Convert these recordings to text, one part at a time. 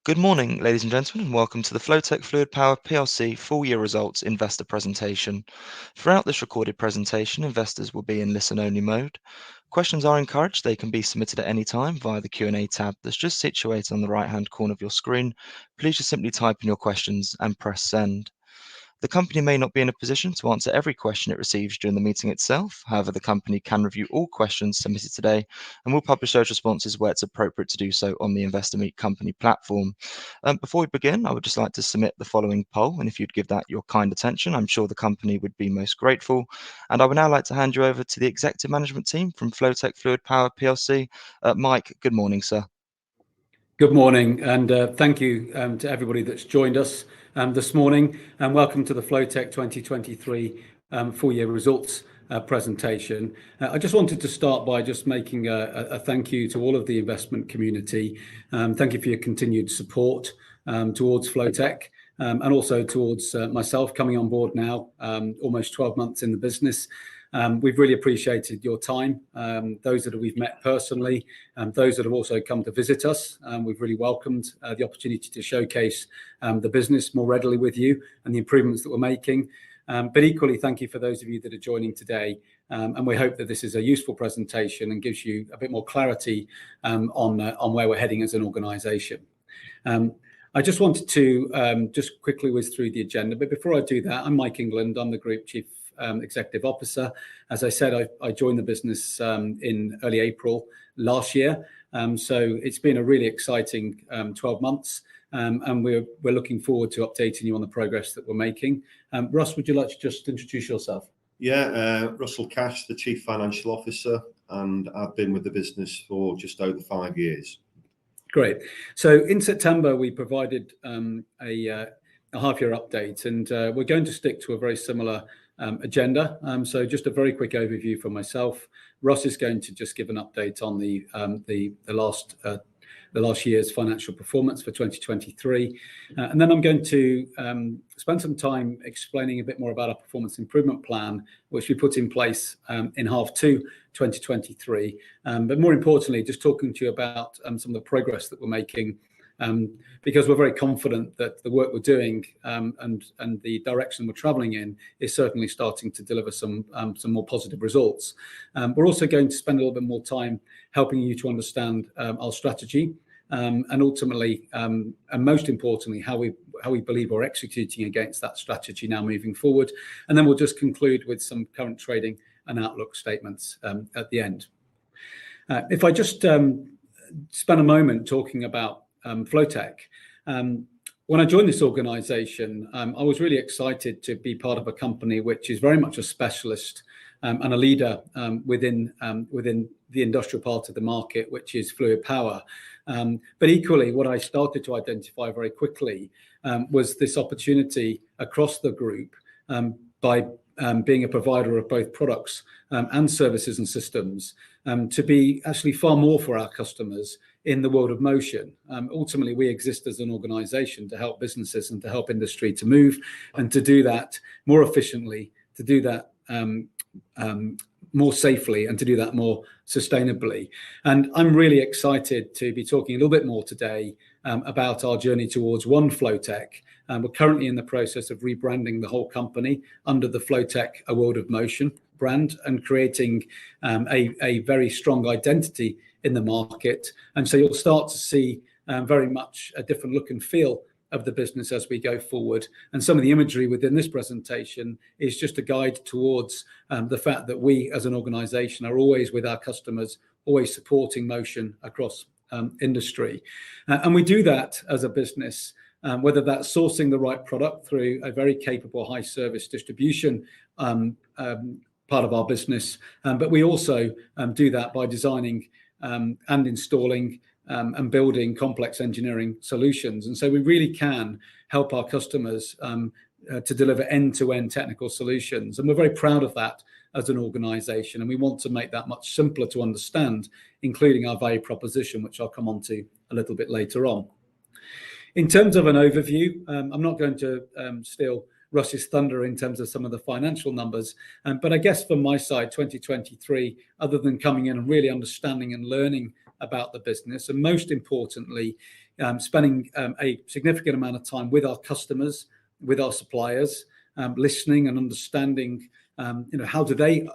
Good morning, ladies and gentlemen, and welcome to the FLOWTECH FLUIDPOWER PLC full year results investor presentation. Throughout this recorded presentation, investors will be in listen-only mode. Questions are encouraged. They can be submitted at any time via the Q&A tab that's just situated on the right-hand corner of your screen. Please just simply type in your questions and press send. The company may not be in a position to answer every question it receives during the meeting itself. However, the company can review all questions submitted today and will publish those responses where it's appropriate to do so on the Investor Meet Company platform. Before we begin, I would just like to submit the following poll, and if you'd give that your kind attention, I'm sure the company would be most grateful. And I would now like to hand you over to the executive management team from FLOWTECH FLUIDPOWER PLC. Mike, good morning, sir. Good morning, and thank you to everybody that's joined us this morning, and welcome to the FLOWTECH 2023 full year results presentation. I just wanted to start by just making a thank you to all of the investment community. Thank you for your continued support towards FLOWTECH, and also towards myself coming on board now, almost 12 months in the business. We've really appreciated your time, those that we've met personally, those that have also come to visit us. We've really welcomed the opportunity to showcase the business more readily with you and the improvements that we're making. But equally, thank you for those of you that are joining today, and we hope that this is a useful presentation and gives you a bit more clarity on where we're heading as an organisation. I just wanted to just quickly whiz through the agenda, but before I do that, I'm Mike England. I'm the Group Chief Executive Officer. As I said, I joined the business in early April last year, so it's been a really exciting 12 months, and we're looking forward to updating you on the progress that we're making. Russ, would you like to just introduce yourself? Yeah, Russell Cash, the Chief Financial Officer, and I've been with the business for just over 5 years. Great. So in September, we provided a half-year update, and we're going to stick to a very similar agenda. So just a very quick overview from myself. Russ is going to just give an update on the last year's financial performance for 2023, and then I'm going to spend some time explaining a bit more about our performance improvement plan, which we put in place in half 2 2023, but more importantly, just talking to you about some of the progress that we're making, because we're very confident that the work we're doing and the direction we're travelling in is certainly starting to deliver some more positive results. We're also going to spend a little bit more time helping you to understand our strategy, and ultimately, and most importantly, how we believe we're executing against that strategy now moving forward. And then we'll just conclude with some current trading and outlook statements at the end. If I just spend a moment talking about FLOWTECH. When I joined this organisation, I was really excited to be part of a company which is very much a specialist and a leader within the industrial part of the market, which is fluid power. But equally, what I started to identify very quickly was this opportunity across the group, by being a provider of both products and services and systems, to be actually far more for our customers in the world of motion. Ultimately, we exist as an organisation to help businesses and to help industry to move, and to do that more efficiently, to do that more safely, and to do that more sustainably. And I'm really excited to be talking a little bit more today about our journey towards One FLOWTECH. We're currently in the process of rebranding the whole company under the FLOWTECH A World of Motion brand, and creating a very strong identity in the market. And so you'll start to see very much a different look and feel of the business as we go forward. And some of the imagery within this presentation is just a guide towards the fact that we as an organisation are always with our customers, always supporting motion across industry. And we do that as a business, whether that's sourcing the right product through a very capable high service distribution part of our business, but we also do that by designing and installing and building complex engineering solutions. And so we really can help our customers to deliver end-to-end technical solutions. And we're very proud of that as an organisation, and we want to make that much simpler to understand, including our value proposition, which I'll come on to a little bit later on. In terms of an overview, I'm not going to steal Russ's thunder in terms of some of the financial numbers, but I guess from my side, 2023, other than coming in and really understanding and learning about the business, and most importantly, spending a significant amount of time with our customers, with our suppliers, listening and understanding, how do they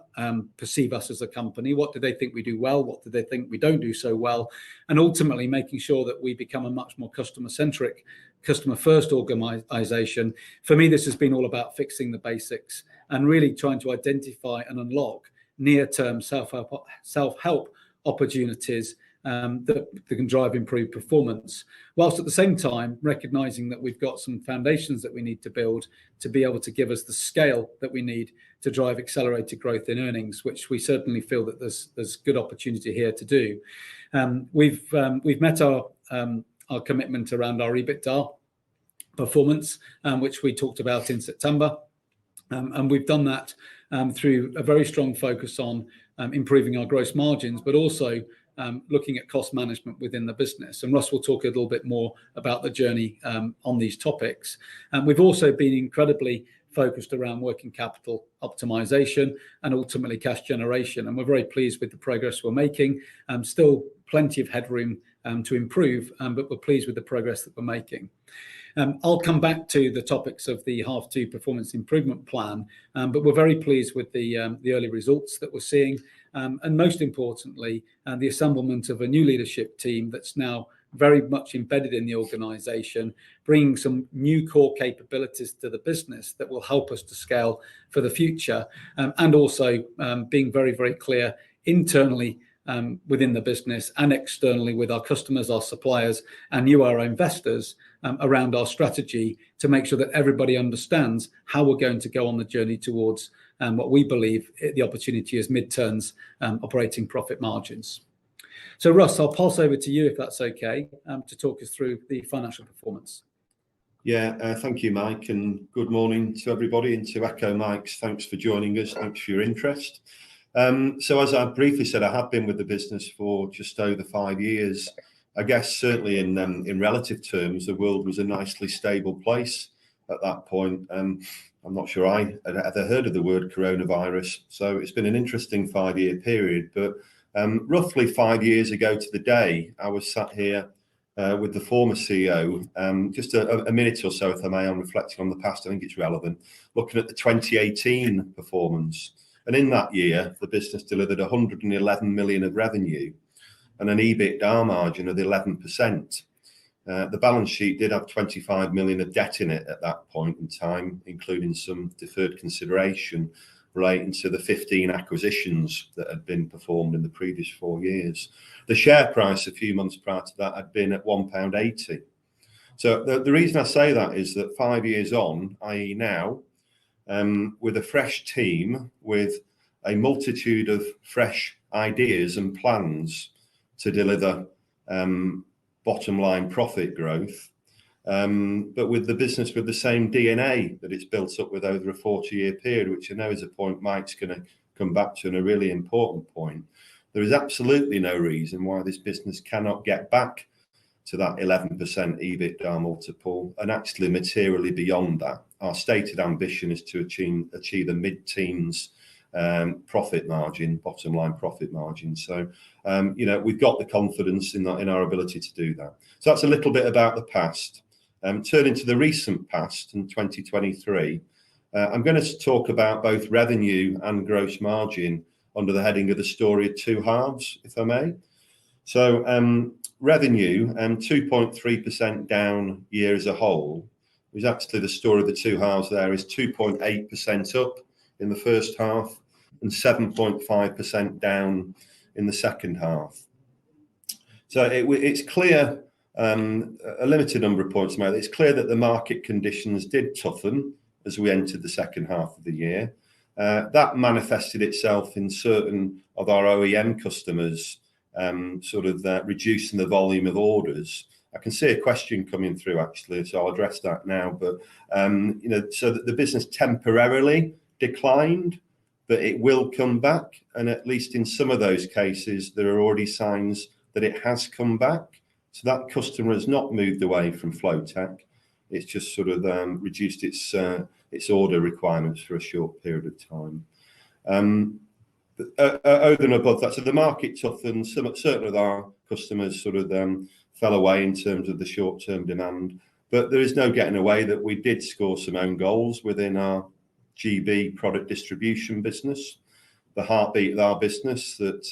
perceive us as a company? What do they think we do well? What do they think we don't do so well? And ultimately making sure that we become a much more customer-centric, customer-first organization. For me, this has been all about fixing the basics and really trying to identify and unlock near-term self-help opportunities that can drive improved performance, whilst at the same time recognizing that we've got some foundations that we need to build to be able to give us the scale that we need to drive accelerated growth in earnings, which we certainly feel that there's good opportunity here to do. We've met our commitment around our EBITDA performance, which we talked about in September, and we've done that through a very strong focus on improving our gross margins, but also looking at cost management within the business. And Russ will talk a little bit more about the journey on these topics. And we've also been incredibly focused around working capital optimization and ultimately cash generation. And we're very pleased with the progress we're making. Still plenty of headroom to improve, but we're pleased with the progress that we're making. I'll come back to the topics of the half two performance improvement plan, but we're very pleased with the early results that we're seeing. And most importantly, the assemblement of a new leadership team that's now very much embedded in the organization, bringing some new core capabilities to the business that will help us to scale for the future, and also being very, very clear internally within the business and externally with our customers, our suppliers, and you, our investors, around our strategy to make sure that everybody understands how we're going to go on the journey towards what we believe the opportunity is mid-terms operating profit margins. So Russ, I'll pass over to you if that's okay, to talk us through the financial performance. Yeah, thank you, Mike, and good morning to everybody. And to echo Mike's, thanks for joining us. Thanks for your interest. So as I briefly said, I have been with the business for just over 5 years. I guess certainly in relative terms, the world was a nicely stable place at that point. I'm not sure I had ever heard of the word coronavirus. So it's been an interesting 5-year period. But roughly 5 years ago to the day, I was sat here with the former CEO, just a minute or so, if I may, on reflecting on the past. I think it's relevant, looking at the 2018 performance. And in that year, the business delivered 111 million of revenue and an EBITDA margin of 11%. The balance sheet did have 25 million of debt in it at that point in time, including some deferred consideration relating to the 15 acquisitions that had been performed in the previous 4 years. The share price a few months prior to that had been at £1.80. So the reason I say that is that 5 years on, i.e. now, with a fresh team, with a multitude of fresh ideas and plans to deliver bottom line profit growth, but with the business with the same DNA that it's built up with over a 40-year period, which I know is a point Mike's going to come back to, and a really important point. There is absolutely no reason why this business cannot get back to that 11% EBITDA multiple, and actually materially beyond that. Our stated ambition is to achieve a mid-teens profit margin, bottom line profit margin. So, we've got the confidence in our ability to do that. So that's a little bit about the past. Turning to the recent past in 2023, I'm going to talk about both revenue and gross margin under the heading of the story of two halves, if I may. So revenue 2.3% down year as a whole is actually the story of the two halves. There is 2.8% up in the first half and 7.5% down in the second half. So it's clear, a limited number of points made. It's clear that the market conditions did toughen as we entered the second half of the year. That manifested itself in certain of our OEM customers reducing the volume of orders. I can see a question coming through actually, so I'll address that now. But so that the business temporarily declined, but it will come back, and at least in some of those cases, there are already signs that it has come back. So that customer has not moved away from FLOWTECH. It's just sort of reduced its order requirements for a short period of time. Over and above that, so the market toughened. Certain of our customers sort of fell away in terms of the short-term demand, but there is no getting away that we did score some own goals within our GB product distribution business, the heartbeat of our business that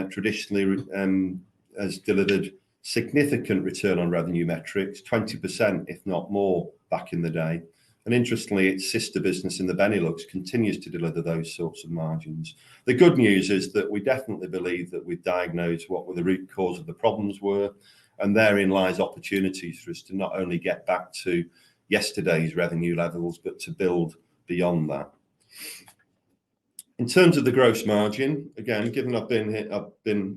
traditionally has delivered significant return on revenue metrics, 20%, if not more, back in the day. And interestingly, its sister business in the Benelux continues to deliver those sorts of margins. The good news is that we definitely believe that we've diagnosed what were the root cause of the problems were, and therein lies opportunities for us to not only get back to yesterday's revenue levels, but to build beyond that. In terms of the gross margin, again, given I've been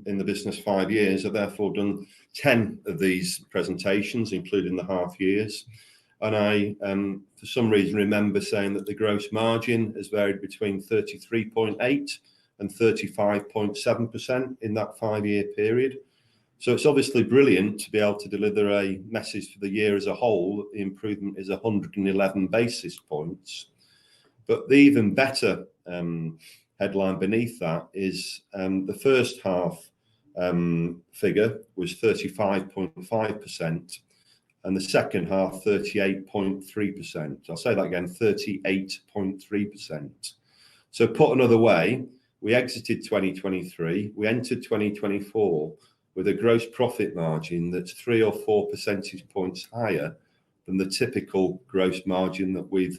in the business 5 years, I've therefore done 10 of these presentations, including the half years. And I, for some reason, remember saying that the gross margin has varied between 33.8 and 35.7% in that 5-year period. So it's obviously brilliant to be able to deliver a message for the year as a whole that the improvement is 111 basis points. But the even better headline beneath that is the first half figure was 35.5%. And the second half, 38.3%. I'll say that again, 38.3%. So put another way, we exited 2023, we entered 2024 with a gross profit margin that's 3 or 4 percentage points higher than the typical gross margin that we've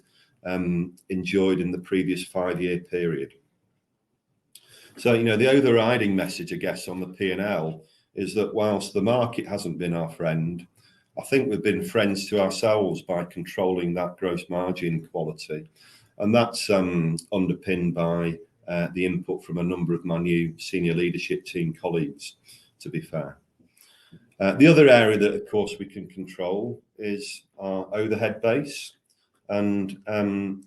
enjoyed in the previous 5-year period. So, you know, the overriding message, I guess, on the P&L is that whilst the market hasn't been our friend, I think we've been friends to ourselves by controlling that gross margin quality. And that's underpinned by the input from a number of my new senior leadership team colleagues, to be fair. The other area that, of course, we can control is our overhead base. And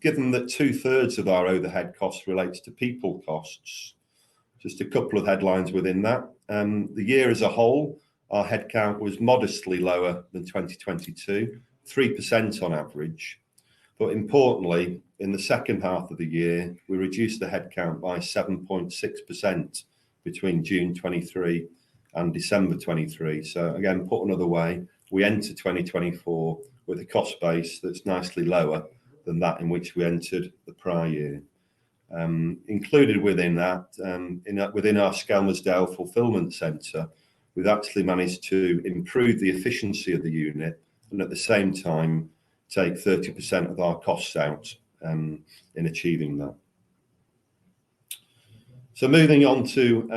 given that 2/3 of our overhead costs relates to people costs, just a couple of headlines within that. The year as a whole, our headcount was modestly lower than 2022, 3% on average. But importantly, in the second half of the year, we reduced the headcount by 7.6% between June 23 and December 23. So again, put another way, we enter 2024 with a cost base that's nicely lower than that in which we entered the prior year. Included within that, within our Skelmersdale fulfillment centre, we've actually managed to improve the efficiency of the unit and at the same time take 30% of our costs out in achieving that. So moving on to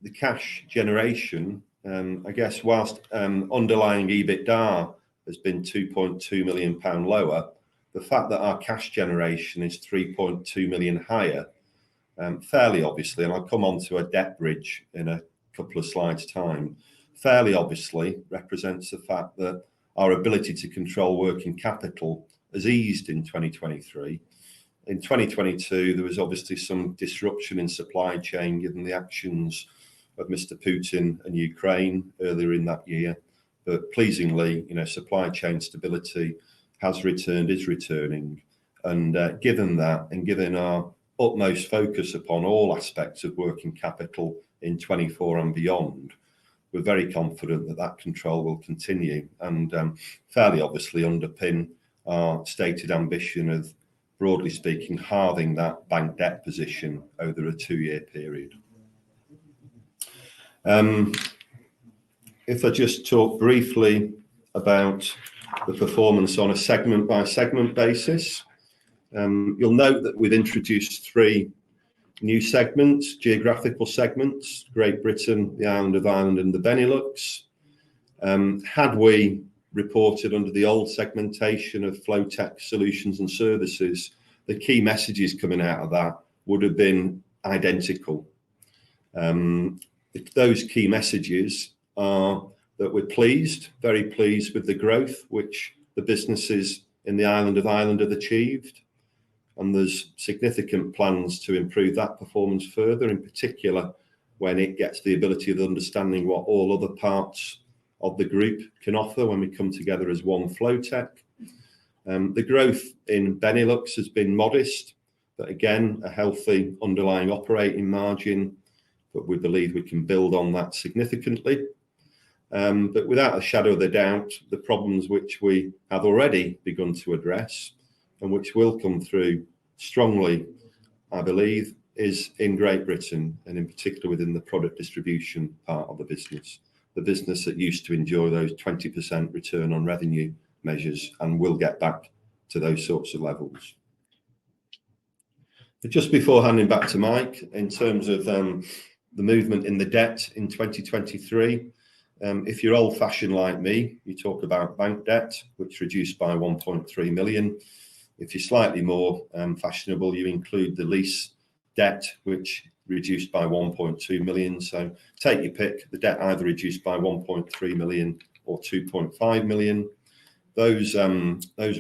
the cash generation, I guess whilst underlying EBITDA has been £2.2 million lower, the fact that our cash generation is £3.2 million higher, fairly obviously, and I'll come on to a debt bridge in a couple of slides' time, fairly obviously represents the fact that our ability to control working capital has eased in 2023. In 2022, there was obviously some disruption in supply chain given the actions of Mr. Putin and Ukraine earlier in that year. But pleasingly, you know, supply chain stability has returned, is returning. And given that, and given our utmost focus upon all aspects of working capital in 24 and beyond, we're very confident that that control will continue and fairly obviously underpin our stated ambition of, broadly speaking, halving that bank debt position over a 2-year period. If I just talk briefly about the performance on a segment by segment basis, you'll note that we've introduced 3 new segments, geographical segments: Great Britain, the island of Ireland and the Benelux. Had we reported under the old segmentation of FLOWTECH Solutions and Services, the key messages coming out of that would have been identical. Those key messages are that we're pleased, very pleased with the growth which the businesses in the island of Ireland have achieved. And there's significant plans to improve that performance further, in particular when it gets the ability of understanding what all other parts of the group can offer when we come together as one FLOWTECH. The growth in Benelux has been modest, But again, a healthy underlying operating margin, but we believe we can build on that significantly. But without a shadow of a doubt, the problems which we have already begun to address and which will come through strongly, I believe, is in Great Britain, and in particular within the product distribution part of the business that used to enjoy those 20% return on revenue measures and will get back to those sorts of levels. But just before handing back to Mike, in terms of the movement in the debt in 2023, if you're old-fashioned like me, you talk about bank debt, which reduced by 1.3 million. If you're slightly more fashionable, you include the lease debt, which reduced by 1.2 million. So take your pick. The debt either reduced by 1.3 million or 2.5 million. Those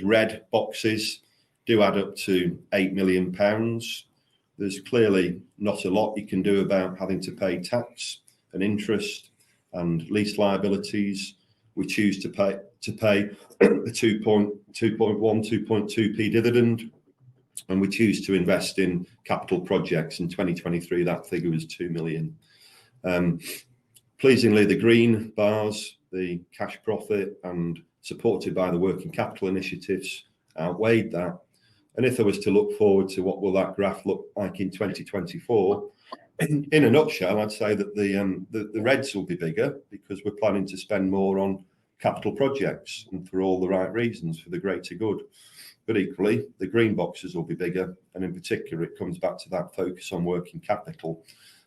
red boxes do add up to £8 million. There's clearly not a lot you can do about having to pay tax and interest and lease liabilities. We choose to pay the 2.2p dividend, and we choose to invest in capital projects. In 2023, that figure was 2 million. Pleasingly, the green bars, the cash profit, and supported by the working capital initiatives, outweighed that. And if I was to look forward to what will that graph look like in 2024, in a nutshell, I'd say that the reds will be bigger because we're planning to spend more on capital projects and for all the right reasons, for the greater good. But equally, the green boxes will be bigger, and in particular, it comes back to that focus on working capital.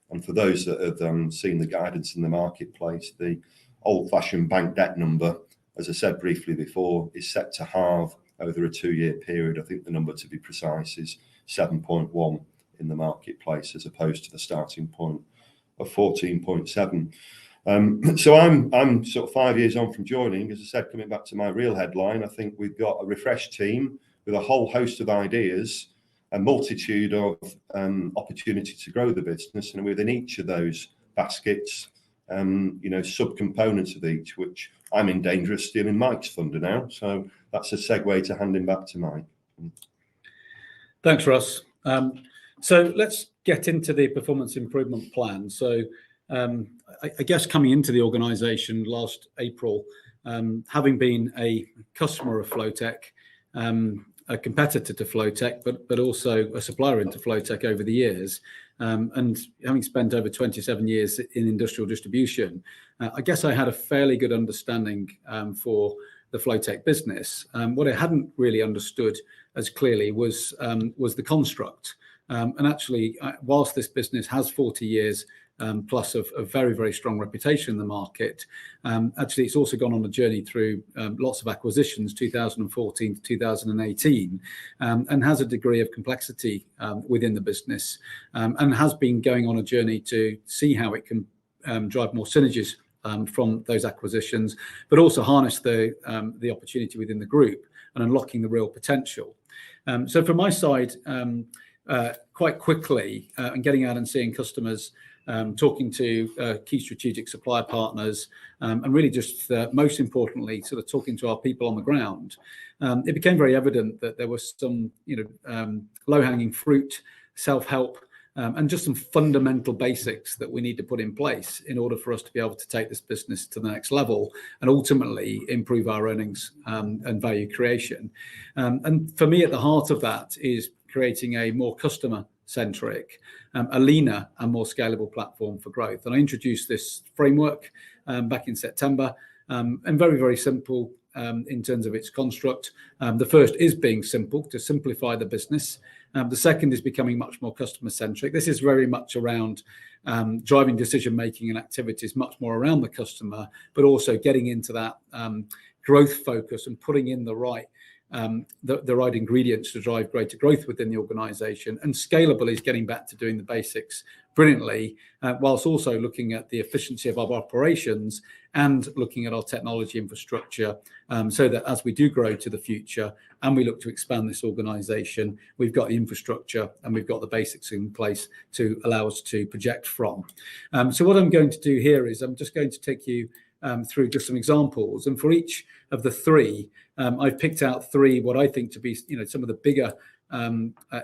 And for those that have seen the guidance in the marketplace, the old-fashioned bank debt number, as I said briefly before, is set to halve over a 2-year period. I think the number, to be precise, is 7.1 in the marketplace, as opposed to the starting point of 14.7. So I'm sort of 5 years on from joining. As I said, coming back to my real headline, I think we've got a refreshed team with a whole host of ideas, a multitude of opportunity to grow the business, and within each of those baskets, subcomponents of each, which I'm in danger of stealing Mike's thunder now. So that's a segue to handing back to Mike. Thanks, Russ. So let's get into the performance improvement plan. So I guess coming into the organisation last April, having been a customer of FLOWTECH, a competitor to FLOWTECH, but also a supplier into FLOWTECH over the years, and having spent over 27 years in industrial distribution, I guess I had a fairly good understanding for the FLOWTECH business. What I hadn't really understood as clearly was the construct. And actually, whilst this business has 40 years plus of a very, very strong reputation in the market, actually it's also gone on a journey through lots of acquisitions, 2014 to 2018, and has a degree of complexity within the business, and has been going on a journey to see how it can drive more synergies from those acquisitions, but also harness the opportunity within the group and unlocking the real potential. So from my side, quite quickly, and getting out and seeing customers, talking to key strategic supplier partners, and really just most importantly, sort of talking to our people on the ground, it became very evident that there was some low-hanging fruit, self-help, and just some fundamental basics that we need to put in place in order for us to be able to take this business to the next level and ultimately improve our earnings and value creation. And for me, at the heart of that is creating a more customer-centric, a leaner and more scalable platform for growth. And I introduced this framework back in September, and very, very simple in terms of its construct. The first is being simple, to simplify the business. The second is becoming much more customer-centric. This is very much around driving decision-making and activities much more around the customer, but also getting into that growth focus and putting in the right ingredients to drive greater growth within the organisation. And scalable is getting back to doing the basics brilliantly, whilst also looking at the efficiency of our operations and looking at our technology infrastructure, so that as we do grow to the future and we look to expand this organisation, we've got the infrastructure and we've got the basics in place to allow us to project from. So what I'm going to do here is I'm just going to take you through just some examples, and for each of the three, I've picked out three what I think to be, some of the bigger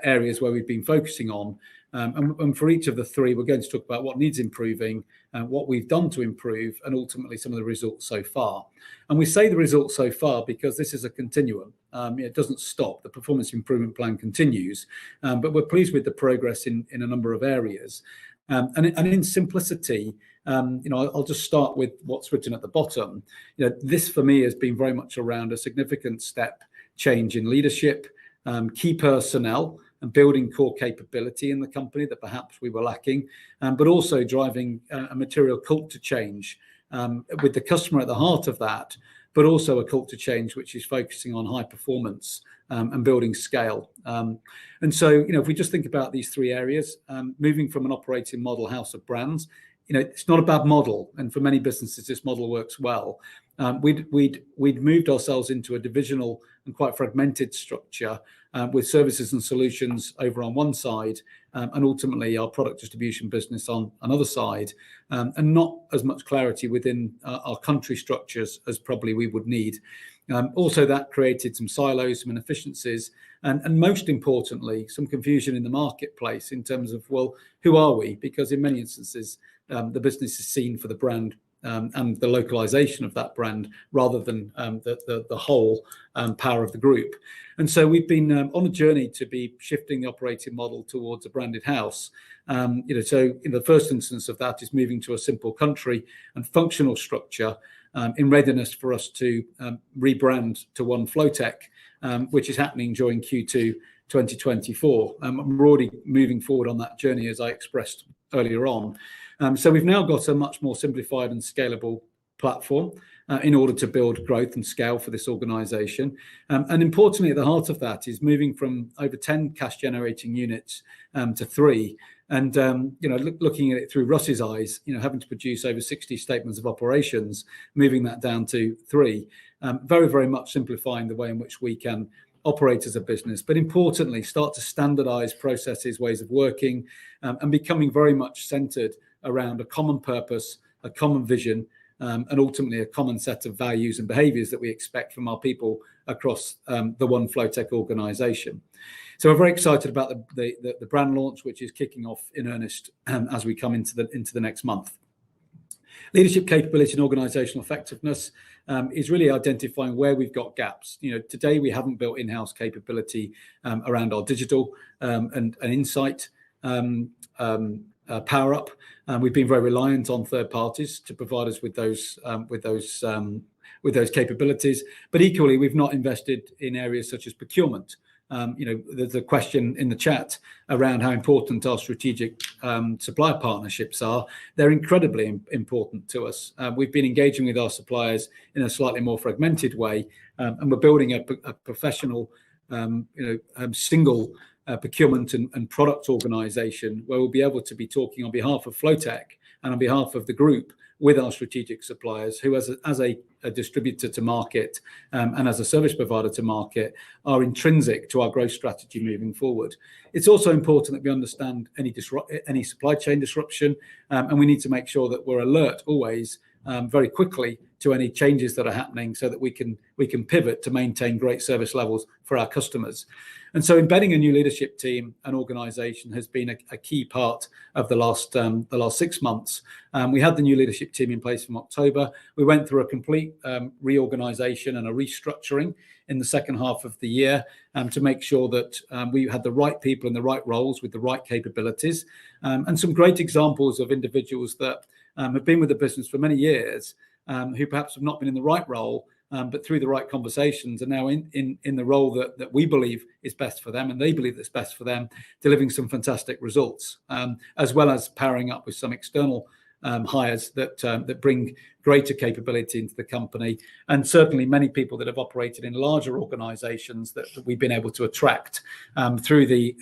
areas where we've been focusing on. And for each of the three, we're going to talk about what needs improving, what we've done to improve, and ultimately some of the results so far. And we say the results so far because this is a continuum. It doesn't stop. The performance improvement plan continues, but we're pleased with the progress in a number of areas. And in simplicity, I'll just start with what's written at the bottom. This for me has been very much around a significant step change in leadership, key personnel, and building core capability in the company that perhaps we were lacking, but also driving a material culture change with the customer at the heart of that, but also a culture change which is focusing on high performance and building scale. And so, if we just think about these three areas, moving from an operating model house of brands, it's not a bad model, and for many businesses this model works well. We'd moved ourselves into a divisional and quite fragmented structure with services and solutions over on one side, and ultimately our product distribution business on another side, and not as much clarity within our country structures as probably we would need. Also, that created some silos, some inefficiencies, and most importantly, some confusion in the marketplace in terms of, well, who are we? Because in many instances, the business is seen for the brand and the localization of that brand rather than the whole power of the group. And so we've been on a journey to be shifting the operating model towards a branded house. So in the first instance of that is moving to a simple country and functional structure in readiness for us to rebrand to One FLOWTECH, which is happening during Q2 2024. We're already moving forward on that journey, as I expressed earlier on. So we've now got a much more simplified and scalable platform in order to build growth and scale for this organization. And importantly, at the heart of that is moving from over 10 cash generating units to 3. And looking at it through Russ's eyes, having to produce over 60 statements of operations, moving that down to 3, very, very much simplifying the way in which we can operate as a business, but importantly, start to standardize processes, ways of working, and becoming very much centered around a common purpose, a common vision, and ultimately a common set of values and behaviors that we expect from our people across the One FLOWTECH organization. So we're very excited about the brand launch, which is kicking off in earnest as we come into the next month. Leadership capability and organizational effectiveness is really identifying where we've got gaps. Today we haven't built in-house capability around our digital and insight power up. We've been very reliant on third parties to provide us with those capabilities. But equally, we've not invested in areas such as procurement. There's a question in the chat around how important our strategic supplier partnerships are. They're incredibly important to us. We've been engaging with our suppliers in a slightly more fragmented way, and we're building a professional, single procurement and product organization where we'll be able to be talking on behalf of FLOWTECH and on behalf of the group with our strategic suppliers who, as a distributor to market and as a service provider to market, are intrinsic to our growth strategy moving forward. It's also important that we understand any supply chain disruption, and we need to make sure that we're alert always very quickly to any changes that are happening so that we can pivot to maintain great service levels for our customers. And so embedding a new leadership team and organization has been a key part of the last 6 months. We had the new leadership team in place from October. We went through a complete reorganization and a restructuring in the second half of the year to make sure that we had the right people in the right roles with the right capabilities, and some great examples of individuals that have been with the business for many years, who perhaps have not been in the right role, but through the right conversations are now in the role that we believe is best for them, and they believe that's best for them, delivering some fantastic results, as well as powering up with some external hires that bring greater capability into the company, and certainly many people that have operated in larger organizations that we've been able to attract through the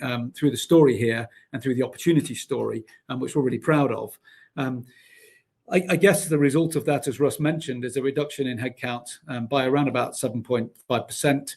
story here and through the opportunity story, which we're really proud of. I guess the result of that, as Russ mentioned, is a reduction in headcount by around about 7.5%,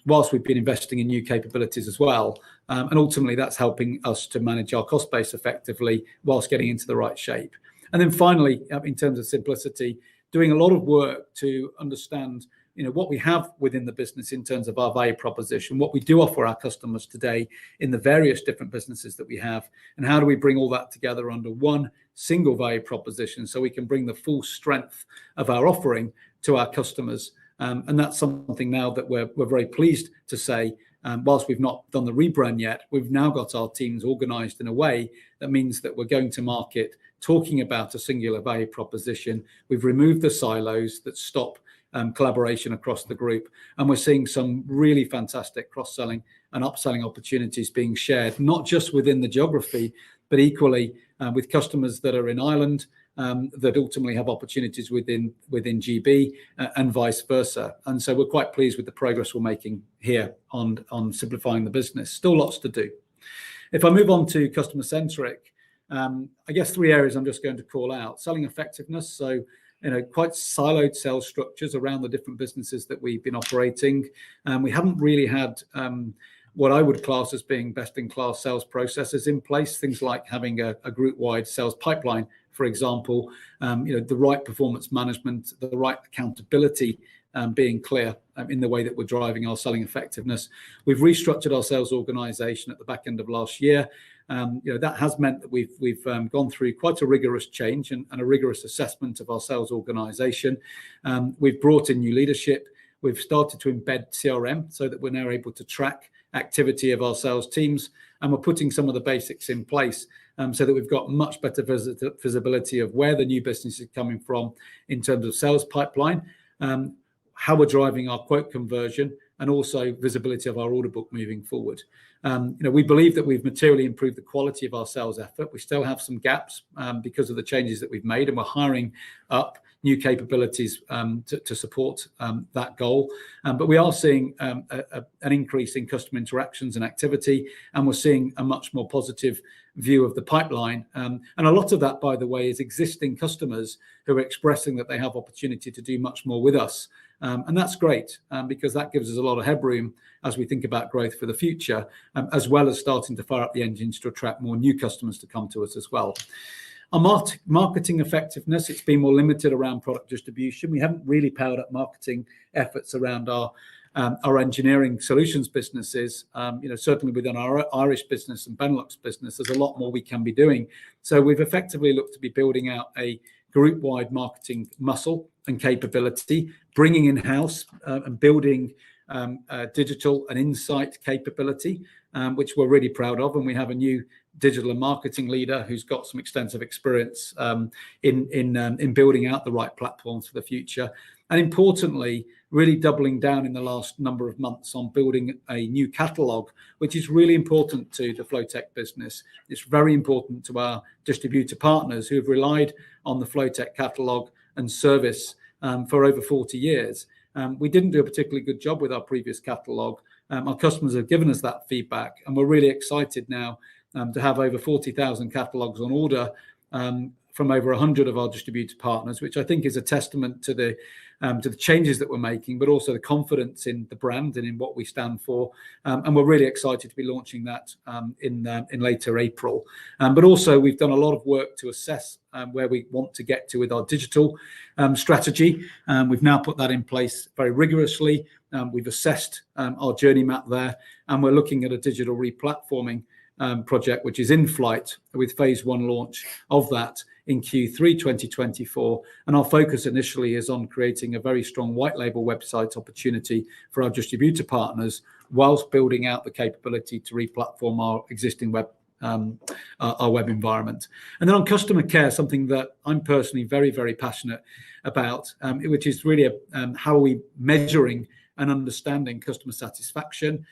whilst we've been investing in new capabilities as well. And ultimately, that's helping us to manage our cost base effectively whilst getting into the right shape. And then finally, in terms of simplicity, doing a lot of work to understand what we have within the business in terms of our value proposition, what we do offer our customers today in the various different businesses that we have, and how do we bring all that together under one single value proposition so we can bring the full strength of our offering to our customers. And that's something now that we're very pleased to say, whilst we've not done the rebrand yet, we've now got our teams organized in a way that means that we're going to market talking about a singular value proposition. We've removed the silos that stop collaboration across the group, and we're seeing some really fantastic cross-selling and upselling opportunities being shared, not just within the geography, but equally with customers that are in Ireland, that ultimately have opportunities within GB, and vice versa. And so we're quite pleased with the progress we're making here on simplifying the business. Still lots to do. If I move on to customer centric, I guess 3 areas I'm just going to call out. Selling effectiveness, so quite siloed sales structures around the different businesses that we've been operating. We haven't really had what I would class as being best-in-class sales processes in place, things like having a group-wide sales pipeline, for example, the right performance management, the right accountability, being clear in the way that we're driving our selling effectiveness. We've restructured our sales organization at the back end of last year. That has meant that we've gone through quite a rigorous change and a rigorous assessment of our sales organization. We've brought in new leadership. We've started to embed CRM so that we're now able to track activity of our sales teams, and we're putting some of the basics in place so that we've got much better visibility of where the new business is coming from in terms of sales pipeline, how we're driving our quote conversion, and also visibility of our order book moving forward. We believe that we've materially improved the quality of our sales effort. We still have some gaps because of the changes that we've made, and we're hiring up new capabilities to support that goal. But we are seeing an increase in customer interactions and activity, and we're seeing a much more positive view of the pipeline. And a lot of that, by the way, is existing customers who are expressing that they have opportunity to do much more with us. And that's great because that gives us a lot of headroom as we think about growth for the future, as well as starting to fire up the engines to attract more new customers to come to us as well. Our marketing effectiveness, it's been more limited around product distribution. We haven't really powered up marketing efforts around our engineering solutions businesses. Certainly within our Irish business and Benelux business, there's a lot more we can be doing. So we've effectively looked to be building out a group-wide marketing muscle and capability, bringing in-house and building digital and insight capability, which we're really proud of. And we have a new digital and marketing leader who's got some extensive experience in building out the right platforms for the future. And importantly, really doubling down in the last number of months on building a new catalogue, which is really important to the FLOWTECH business. It's very important to our distributor partners who have relied on the FLOWTECH catalogue and service for over 40 years. We didn't do a particularly good job with our previous catalogue. Our customers have given us that feedback, and we're really excited now to have over 40,000 catalogues on order from over 100 of our distributor partners, which I think is a testament to the changes that we're making, but also the confidence in the brand and in what we stand for. And we're really excited to be launching that in later April. But also we've done a lot of work to assess where we want to get to with our digital strategy. We've now put that in place very rigorously. We've assessed our journey map there, and we're looking at a digital replatforming project, which is in flight with phase 1 launch of that in Q3 2024. And our focus initially is on creating a very strong white label website opportunity for our distributor partners, whilst building out the capability to replatform our existing web environment. And then on customer care, something that I'm personally very, very passionate about, which is really how are we measuring and understanding customer satisfaction?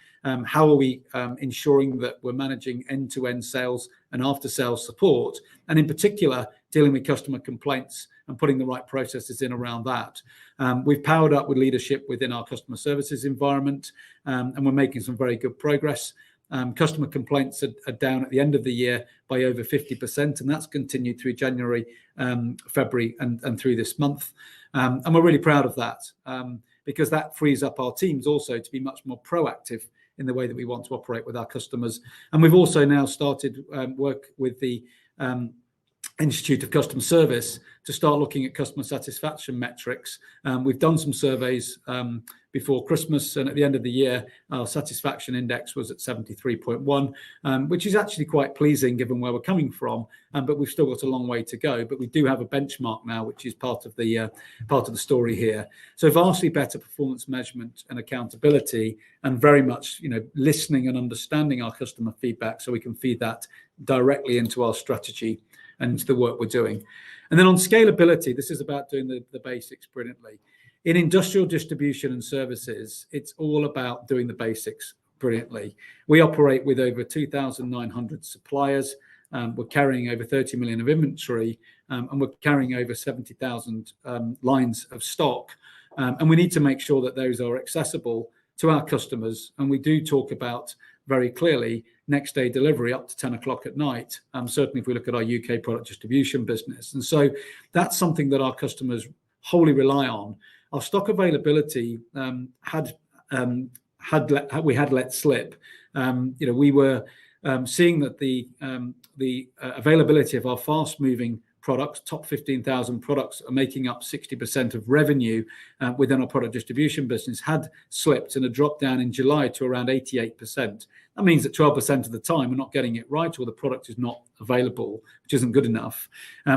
How are we ensuring that we're managing end-to-end sales and after-sales support, and in particular dealing with customer complaints and putting the right processes in around that? We've powered up with leadership within our customer services environment, and we're making some very good progress. Customer complaints are down at the end of the year by over 50%, and that's continued through January, February, and through this month. And we're really proud of that because that frees up our teams also to be much more proactive in the way that we want to operate with our customers. And we've also now started work with the Institute of Customer Service to start looking at customer satisfaction metrics. We've done some surveys before Christmas, and at the end of the year, our satisfaction index was at 73.1, which is actually quite pleasing given where we're coming from. But we've still got a long way to go. But we do have a benchmark now, which is part of the story here. So vastly better performance measurement and accountability, and very much listening and understanding our customer feedback, so we can feed that directly into our strategy and the work we're doing. And then on scalability, this is about doing the basics brilliantly. In industrial distribution and services, it's all about doing the basics brilliantly. We operate with over 2,900 suppliers. We're carrying over 30 million of inventory, and we're carrying over 70,000 lines of stock. And we need to make sure that those are accessible to our customers. And we do talk about very clearly next day delivery up to 10 o'clock at night, certainly if we look at our UK product distribution business. And so that's something that our customers wholly rely on. Our stock availability we had let slip. We were seeing that the availability of our fast moving products, top 15,000 products, are making up 60% of revenue within our product distribution business, had slipped and had dropped down in July to around 88%. That means that 12% of the time we're not getting it right, or the product is not available, which isn't good enough.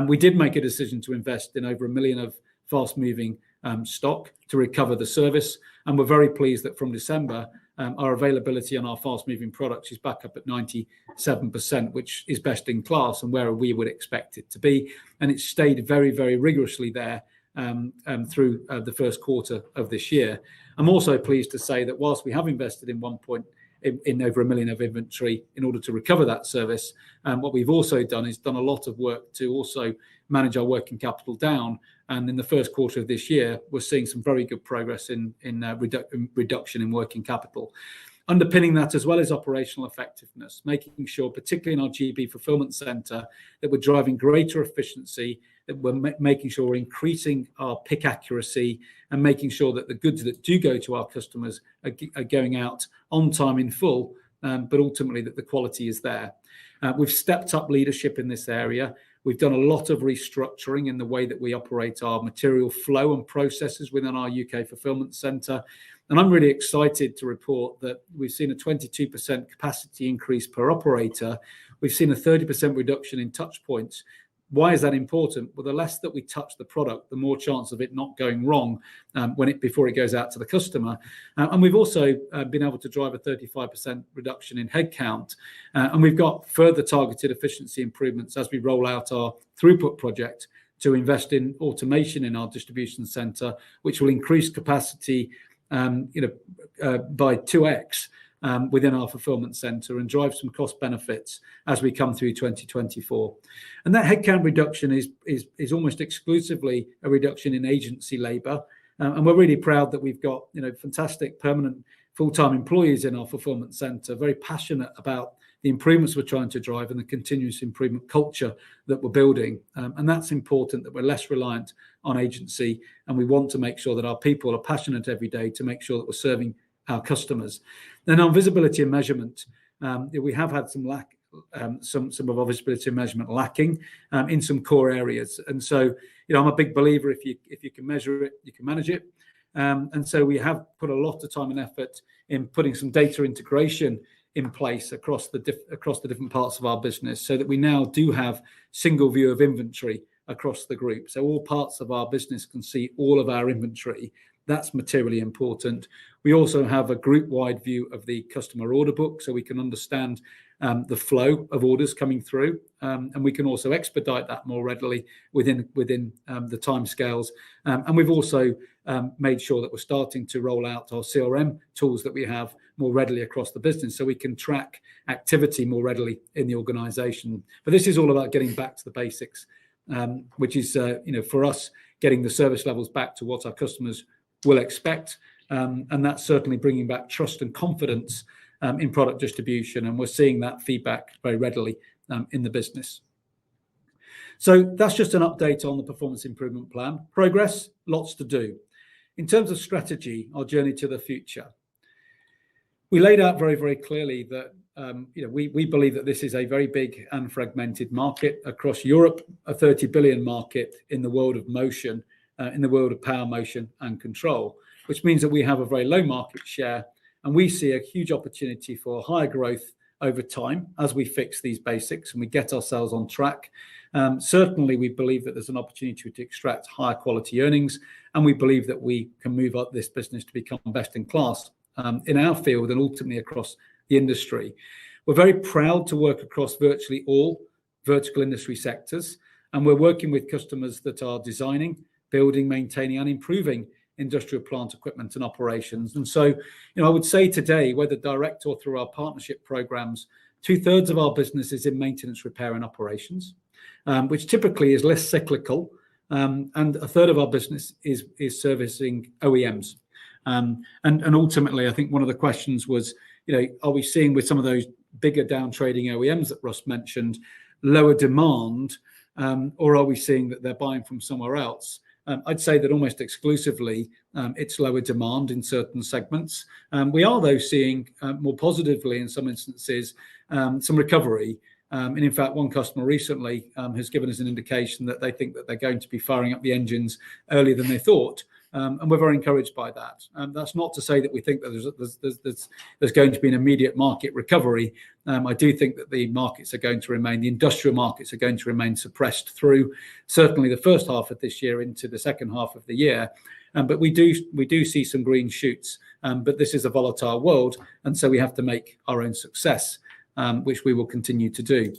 We did make a decision to invest in over 1 million of fast moving stock to recover the service, and we're very pleased that from December our availability on our fast moving products is back up at 97%, which is best in class and where we would expect it to be, and it's stayed very, very rigorously there through the first quarter of this year. I'm also pleased to say that whilst we have invested in over 1 million of inventory in order to recover that service, what we've also done is done a lot of work to also manage our working capital down. And in the first quarter of this year, we're seeing some very good progress in reduction in working capital. Underpinning that as well as operational effectiveness, making sure, particularly in our GB fulfillment centre, that we're driving greater efficiency, that we're making sure we're increasing our pick accuracy, and making sure that the goods that do go to our customers are going out on time in full, but ultimately that the quality is there. We've stepped up leadership in this area. We've done a lot of restructuring in the way that we operate our material flow and processes within our UK fulfillment centre. And I'm really excited to report that we've seen a 22% capacity increase per operator. We've seen a 30% reduction in touch points. Why is that important? Well, the less that we touch the product, the more chance of it not going wrong before it goes out to the customer. And we've also been able to drive a 35% reduction in headcount. And we've got further targeted efficiency improvements as we roll out our throughput project to invest in automation in our distribution centre, which will increase capacity by 2x within our fulfillment centre and drive some cost benefits as we come through 2024. And that headcount reduction is almost exclusively a reduction in agency labour. And we're really proud that we've got fantastic permanent full-time employees in our fulfillment centre, very passionate about the improvements we're trying to drive and the continuous improvement culture that we're building. And that's important, that we're less reliant on agency, and we want to make sure that our people are passionate every day to make sure that we're serving our customers. Then on visibility and measurement, we have had some of our visibility and measurement lacking in some core areas. And so, I'm a big believer, if you can measure it, you can manage it. And so we have put a lot of time and effort in putting some data integration in place across the different parts of our business, so that we now do have single view of inventory across the group. So all parts of our business can see all of our inventory. That's materially important. We also have a group-wide view of the customer order book, so we can understand the flow of orders coming through, and we can also expedite that more readily within the timescales. And we've also made sure that we're starting to roll out our CRM tools that we have more readily across the business, so we can track activity more readily in the organisation. But this is all about getting back to the basics, which is, for us, getting the service levels back to what our customers will expect, and that's certainly bringing back trust and confidence in product distribution, and we're seeing that feedback very readily in the business. So that's just an update on the performance improvement plan. Progress, lots to do. In terms of strategy, our journey to the future, we laid out very, very clearly that we believe that this is a very big and fragmented market across Europe, a 30 billion market in the world of motion, in the world of power, motion and control, which means that we have a very low market share, and we see a huge opportunity for higher growth over time as we fix these basics and we get ourselves on track. Certainly, we believe that there's an opportunity to extract higher quality earnings, and we believe that we can move up this business to become best in class in our field and ultimately across the industry. We're very proud to work across virtually all vertical industry sectors, and we're working with customers that are designing, building, maintaining and improving industrial plant equipment and operations. And so, I would say today, whether direct or through our partnership programs, 2/3 of our business is in maintenance, repair and operations, which typically is less cyclical, and 1/3 of our business is servicing OEMs. And ultimately, I think one of the questions was, are we seeing with some of those bigger down trading OEMs that Russ mentioned, lower demand, or are we seeing that they're buying from somewhere else? I'd say that almost exclusively it's lower demand in certain segments. We are, though, seeing more positively in some instances some recovery. And in fact, one customer recently has given us an indication that they think that they're going to be firing up the engines earlier than they thought. And we're very encouraged by that. That's not to say that we think that there's going to be an immediate market recovery. I do think that the markets are going to remain, the industrial markets are going to remain suppressed through certainly the first half of this year into the second half of the year. But we do see some green shoots. But this is a volatile world, and so we have to make our own success, which we will continue to do.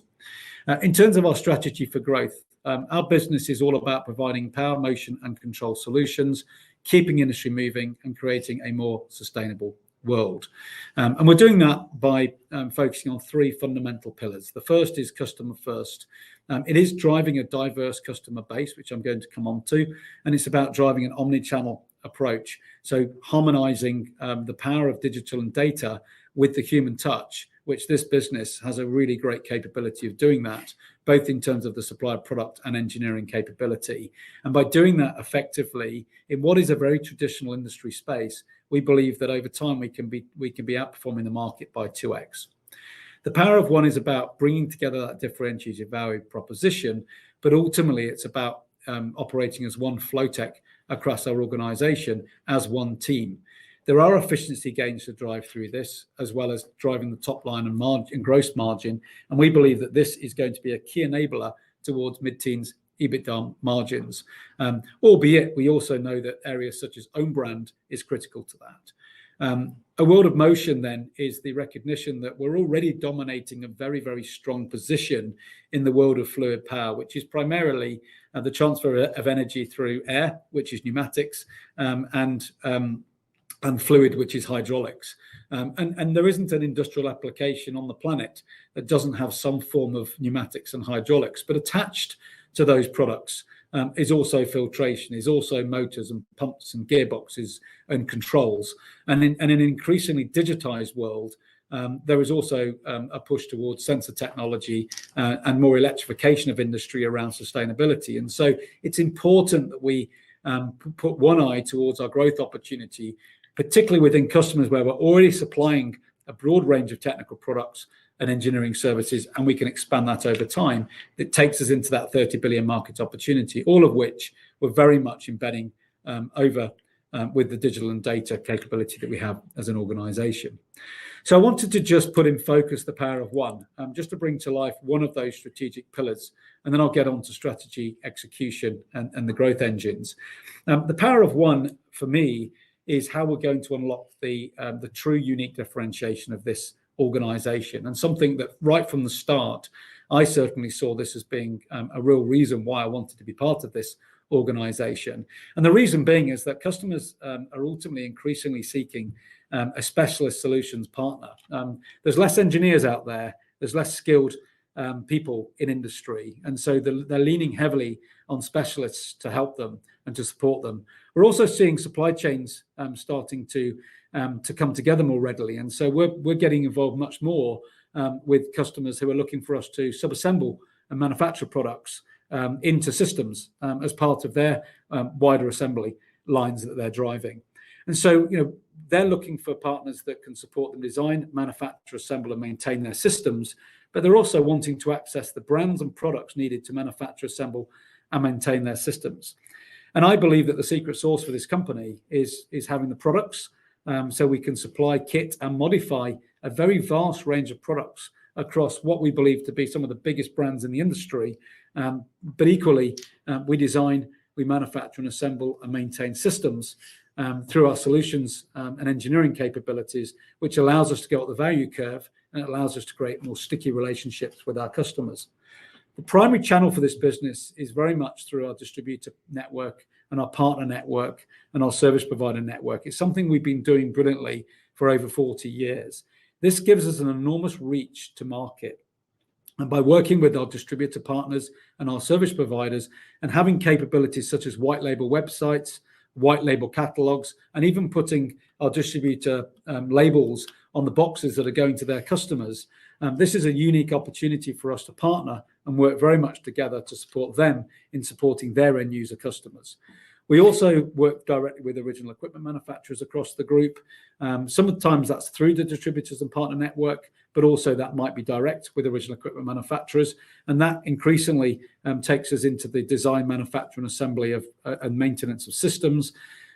In terms of our strategy for growth, our business is all about providing power, motion and control solutions, keeping industry moving and creating a more sustainable world. And we're doing that by focusing on 3 fundamental pillars. The first is customer first. It is driving a diverse customer base, which I'm going to come on to, and it's about driving an omni-channel approach. So harmonizing the power of digital and data with the human touch, which this business has a really great capability of doing that, both in terms of the supply of product and engineering capability. And by doing that effectively in what is a very traditional industry space, we believe that over time we can be outperforming the market by 2x. The power of one is about bringing together that differentiated value proposition, but ultimately it's about operating as one FLOWTECH across our organization as one team. There are efficiency gains to drive through this, as well as driving the top line and gross margin. And we believe that this is going to be a key enabler towards mid-teens EBITDA margins. Albeit we also know that areas such as own brand is critical to that. A world of motion then is the recognition that we're already dominating a very, very strong position in the world of fluid power, which is primarily the transfer of energy through air, which is pneumatics, and fluid, which is hydraulics. And there isn't an industrial application on the planet that doesn't have some form of pneumatics and hydraulics, but attached to those products is also filtration, is also motors and pumps and gearboxes and controls. And in an increasingly digitized world, there is also a push towards sensor technology and more electrification of industry around sustainability. And so it's important that we put one eye towards our growth opportunity, particularly within customers where we're already supplying a broad range of technical products and engineering services, and we can expand that over time. It takes us into that 30 billion market opportunity, all of which we're very much embedding with the digital and data capability that we have as an organization. So I wanted to just put in focus the power of one, just to bring to life one of those strategic pillars, and then I'll get on to strategy, execution, and the growth engines. The power of one, for me, is how we're going to unlock the true unique differentiation of this organization, and something that right from the start, I certainly saw this as being a real reason why I wanted to be part of this organization. And the reason being is that customers are ultimately increasingly seeking a specialist solutions partner. There's less engineers out there, there's less skilled people in industry, and so they're leaning heavily on specialists to help them and to support them. We're also seeing supply chains starting to come together more readily, and so we're getting involved much more with customers who are looking for us to subassemble and manufacture products into systems as part of their wider assembly lines that they're driving. And so, they're looking for partners that can support them design, manufacture, assemble, and maintain their systems, but they're also wanting to access the brands and products needed to manufacture, assemble, and maintain their systems. And I believe that the secret sauce for this company is having the products, so we can supply, kit, and modify a very vast range of products across what we believe to be some of the biggest brands in the industry. But equally, we design, we manufacture, and assemble and maintain systems through our solutions and engineering capabilities, which allows us to go up the value curve, and it allows us to create more sticky relationships with our customers. The primary channel for this business is very much through our distributor network and our partner network and our service provider network. It's something we've been doing brilliantly for over 40 years. This gives us an enormous reach to market. And by working with our distributor partners and our service providers and having capabilities such as white label websites, white label catalogs, and even putting our distributor labels on the boxes that are going to their customers, this is a unique opportunity for us to partner and work very much together to support them in supporting their end user customers. We also work directly with original equipment manufacturers across the group. Sometimes that's through the distributors and partner network, but also that might be direct with original equipment manufacturers. And that increasingly takes us into the design, manufacture, and assembly of and maintenance of systems.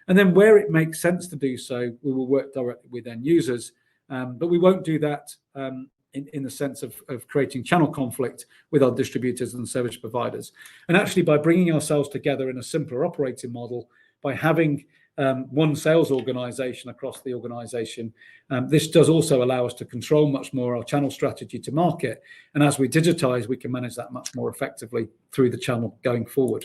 And then where it makes sense to do so, we will work directly with end users. But we won't do that in the sense of creating channel conflict with our distributors and service providers. And actually, by bringing ourselves together in a simpler operating model, by having one sales organization across the organization, this does also allow us to control much more our channel strategy to market. And as we digitize, we can manage that much more effectively through the channel going forward.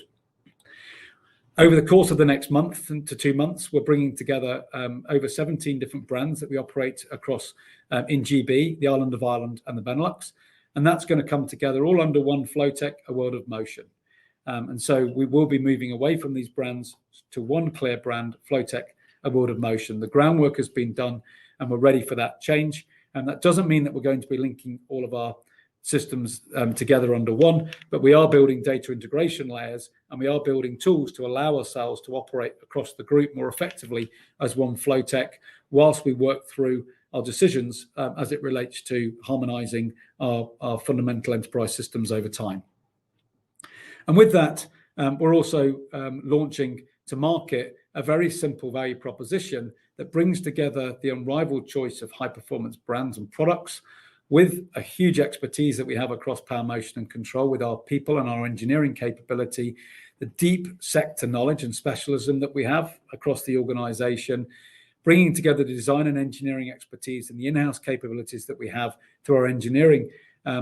Over the course of the next month to 2 months, we're bringing together over 17 different brands that we operate across in GB, the island of Ireland, and the Benelux. And that's going to come together all under one FLOWTECH, a world of motion. And so we will be moving away from these brands to one clear brand, FLOWTECH, a world of motion. The groundwork has been done and we're ready for that change. And that doesn't mean that we're going to be linking all of our systems together under one, but we are building data integration layers and we are building tools to allow ourselves to operate across the group more effectively as one FLOWTECH, whilst we work through our decisions as it relates to harmonizing our fundamental enterprise systems over time. And with that, we're also launching to market a very simple value proposition that brings together the unrivaled choice of high performance brands and products with a huge expertise that we have across power, motion, and control with our people and our engineering capability, the deep sector knowledge and specialism that we have across the organization, bringing together the design and engineering expertise and the in-house capabilities that we have through our engineering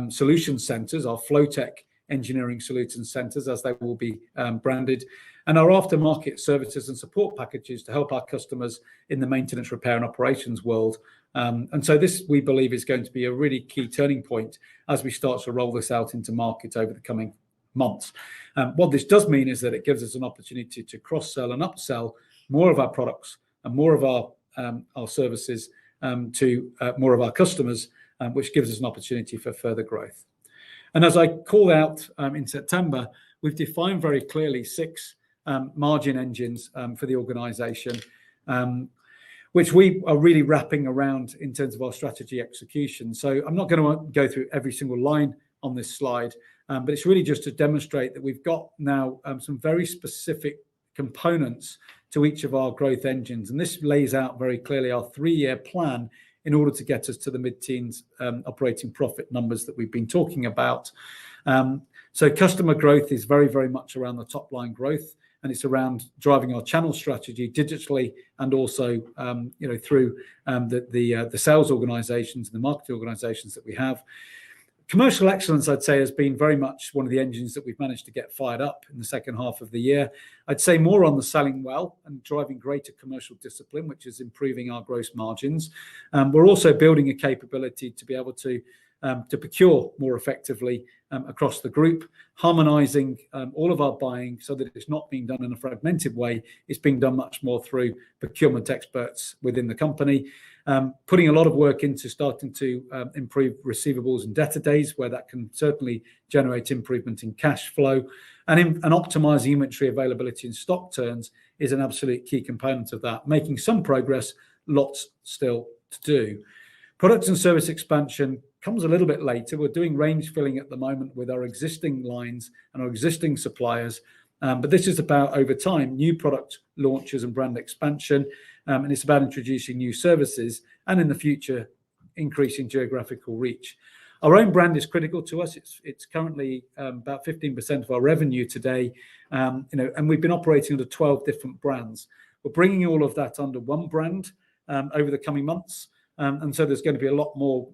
solution centers, our FLOWTECH engineering solution centers, as they will be branded, and our aftermarket services and support packages to help our customers in the maintenance, repair, and operations world. And so this, we believe, is going to be a really key turning point as we start to roll this out into market over the coming months. What this does mean is that it gives us an opportunity to cross-sell and upsell more of our products and more of our services to more of our customers, which gives us an opportunity for further growth. And as I called out in September, we've defined very clearly 6 margin engines for the organization, which we are really wrapping around in terms of our strategy execution. So I'm not going to go through every single line on this slide, but it's really just to demonstrate that we've got now some very specific components to each of our growth engines. And this lays out very clearly our 3-year plan in order to get us to the mid-teens operating profit numbers that we've been talking about. So customer growth is very, very much around the top line growth, and it's around driving our channel strategy digitally and also through the sales organizations and the marketing organizations that we have. Commercial excellence, I'd say, has been very much one of the engines that we've managed to get fired up in the second half of the year. I'd say more on the selling well and driving greater commercial discipline, which is improving our gross margins. We're also building a capability to be able to procure more effectively across the group, harmonizing all of our buying so that it's not being done in a fragmented way. It's being done much more through procurement experts within the company. putting a lot of work into starting to improve receivables and debtor days, where that can certainly generate improvement in cash flow, and optimizing inventory availability and stock turns is an absolute key component of that. Making some progress, lots still to do. Products and service expansion comes a little bit later. We're doing range filling at the moment with our existing lines and our existing suppliers, but this is about, over time, new product launches and brand expansion, and it's about introducing new services and, in the future, increasing geographical reach. Our own brand is critical to us. It's currently about 15% of our revenue today, and we've been operating under 12 different brands. We're bringing all of that under one brand over the coming months, and so there's going to be a lot more.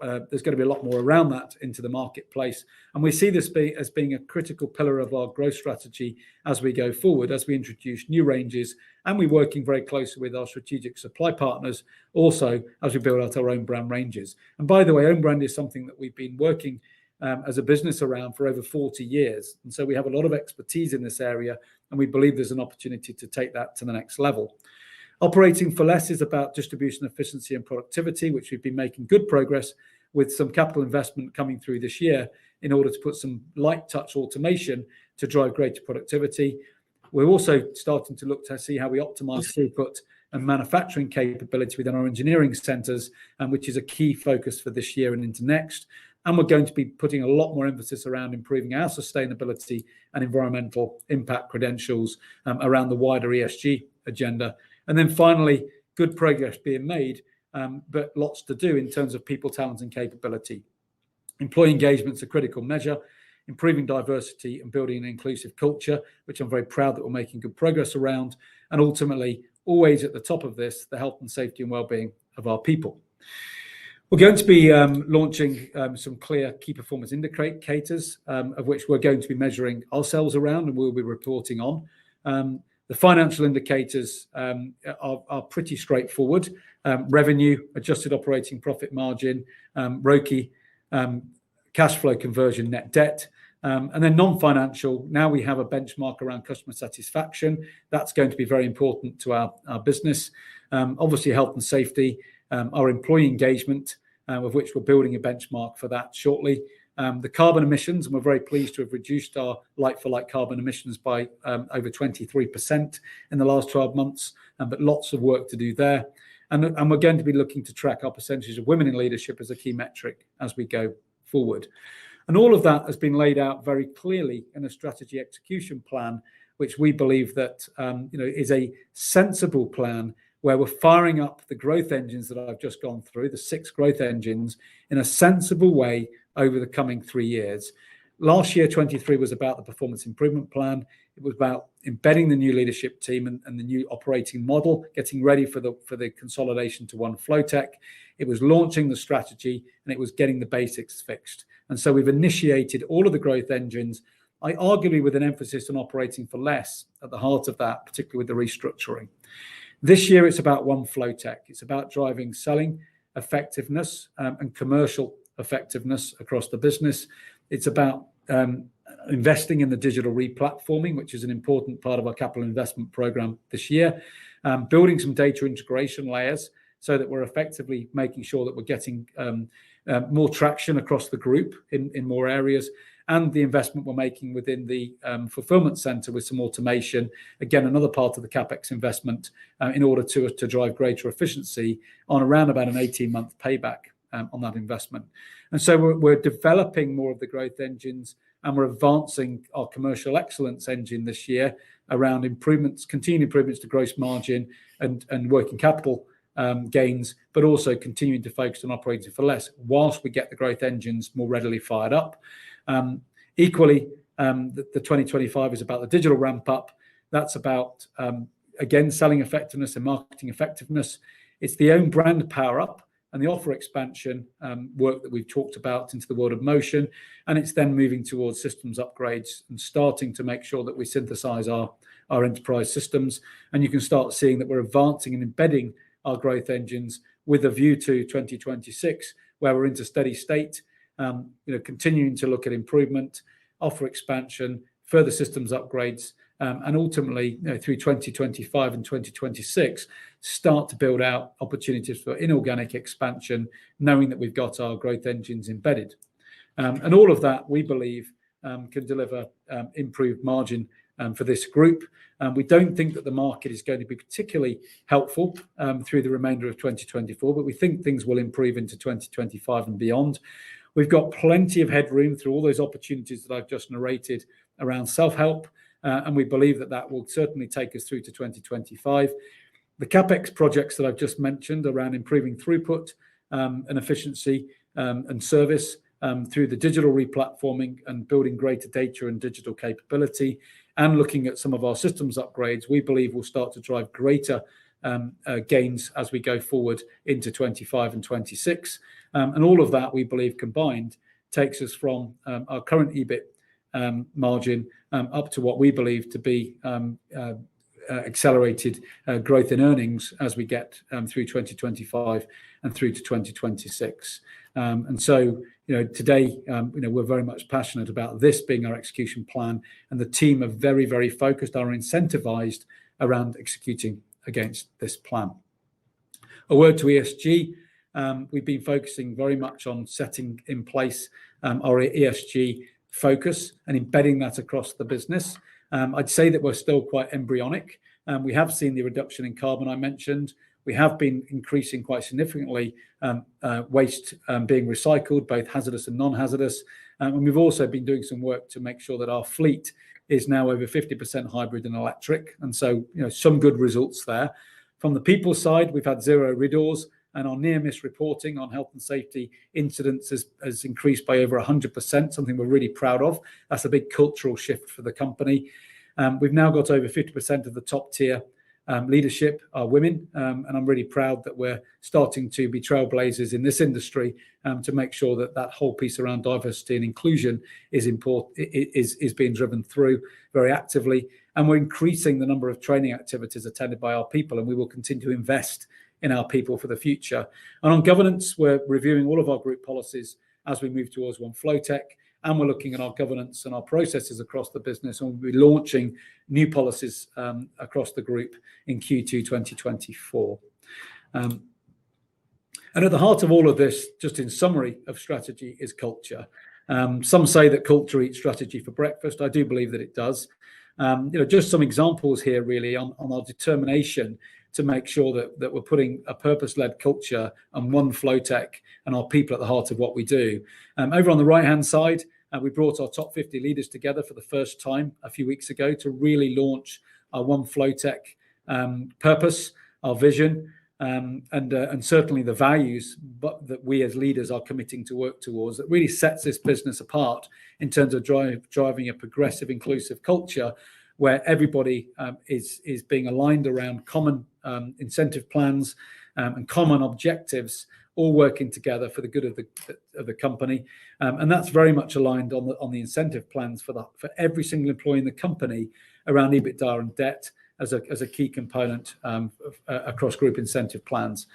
There's going to be a lot more around that into the marketplace, and we see this as being a critical pillar of our growth strategy as we go forward, as we introduce new ranges, and we're working very closely with our strategic supply partners also as we build out our own brand ranges. And by the way, own brand is something that we've been working as a business around for over 40 years, and so we have a lot of expertise in this area, and we believe there's an opportunity to take that to the next level. Operating for less is about distribution efficiency and productivity, which we've been making good progress with some capital investment coming through this year in order to put some light touch automation to drive greater productivity. We're also starting to look to see how we optimize throughput and manufacturing capability within our engineering centres, which is a key focus for this year and into next. And we're going to be putting a lot more emphasis around improving our sustainability and environmental impact credentials around the wider ESG agenda. And then finally, good progress being made, but lots to do in terms of people, talent and capability. Employee engagement is a critical measure, improving diversity and building an inclusive culture, which I'm very proud that we're making good progress around. And ultimately, always at the top of this, the health and safety and well-being of our people. We're going to be launching some clear key performance indicators, of which we're going to be measuring ourselves around and we'll be reporting on. The financial indicators are pretty straightforward. Revenue, adjusted operating profit margin, ROCE, cash flow conversion, net debt, and then non-financial. Now we have a benchmark around customer satisfaction. That's going to be very important to our business. Obviously, health and safety, our employee engagement, of which we're building a benchmark for that shortly. The carbon emissions, and we're very pleased to have reduced our like-for-like carbon emissions by over 23% in the last 12 months, but lots of work to do there. And we're going to be looking to track our percentage of women in leadership as a key metric as we go forward. And all of that has been laid out very clearly in a strategy execution plan, which we believe that is a sensible plan where we're firing up the growth engines that I've just gone through, the 6 growth engines, in a sensible way over the coming 3 years. Last year, 23, was about the performance improvement plan. It was about embedding the new leadership team and the new operating model, getting ready for the consolidation to one FLOWTECH. It was launching the strategy, and it was getting the basics fixed. And so we've initiated all of the growth engines, arguably with an emphasis on operating for less at the heart of that, particularly with the restructuring. This year, it's about one FLOWTECH. It's about driving selling effectiveness and commercial effectiveness across the business. It's about investing in the digital replatforming, which is an important part of our capital investment program this year, building some data integration layers so that we're effectively making sure that we're getting more traction across the group in more areas, and the investment we're making within the fulfillment center with some automation, again, another part of the CapEx investment in order to drive greater efficiency on around about an 18-month payback on that investment. And so we're developing more of the growth engines, and we're advancing our commercial excellence engine this year around improvements, continued improvements to gross margin and working capital gains, but also continuing to focus on operating for less whilst we get the growth engines more readily fired up. Equally, the 2025 is about the digital ramp up. That's about, again, selling effectiveness and marketing effectiveness. It's the own brand power up and the offer expansion work that we've talked about into the world of motion. And it's then moving towards systems upgrades and starting to make sure that we synthesize our enterprise systems. And you can start seeing that we're advancing and embedding our growth engines with a view to 2026, where we're into steady state, continuing to look at improvement, offer expansion, further systems upgrades, and ultimately, through 2025 and 2026, start to build out opportunities for inorganic expansion, knowing that we've got our growth engines embedded. And all of that, we believe, can deliver improved margin for this group. We don't think that the market is going to be particularly helpful through the remainder of 2024, but we think things will improve into 2025 and beyond. We've got plenty of headroom through all those opportunities that I've just narrated around self-help, and we believe that that will certainly take us through to 2025. The CapEx projects that I've just mentioned around improving throughput and efficiency and service through the digital replatforming and building greater data and digital capability, and looking at some of our systems upgrades, we believe will start to drive greater gains as we go forward into 25 and 26. And all of that, we believe, combined, takes us from our current EBIT margin up to what we believe to be accelerated growth in earnings as we get through 2025 and through to 2026. And so, today, we're very much passionate about this being our execution plan, and the team are very, very focused, are incentivized around executing against this plan. A word to ESG. We've been focusing very much on setting in place our ESG focus and embedding that across the business. I'd say that we're still quite embryonic. We have seen the reduction in carbon I mentioned. We have been increasing quite significantly waste being recycled, both hazardous and non-hazardous. And we've also been doing some work to make sure that our fleet is now over 50% hybrid and electric. And so, some good results there. From the people side, we've had 0 RIDDORs, and our near-miss reporting on health and safety incidents has increased by over 100%, something we're really proud of. That's a big cultural shift for the company. We've now got over 50% of the top tier leadership are women, and I'm really proud that we're starting to be trailblazers in this industry to make sure that that whole piece around diversity and inclusion is being driven through very actively. And we're increasing the number of training activities attended by our people, and we will continue to invest in our people for the future. And on governance, we're reviewing all of our group policies as we move towards One FLOWTECH, and we're looking at our governance and our processes across the business, and we'll be launching new policies across the group in Q2 2024. And at the heart of all of this, just in summary of strategy, is culture. Some say that culture eats strategy for breakfast. I do believe that it does. Just some examples here really on our determination to make sure that we're putting a purpose-led culture and One FLOWTECH and our people at the heart of what we do. Over on the right-hand side, we brought our top 50 leaders together for the first time a few weeks ago to really launch our One FLOWTECH purpose, our vision, and certainly the values that we as leaders are committing to work towards, that really sets this business apart in terms of driving a progressive, inclusive culture where everybody is being aligned around common incentive plans and common objectives, all working together for the good of the company. And that's very much aligned on the incentive plans for every single employee in the company around EBITDA and debt as a key component across group incentive plans.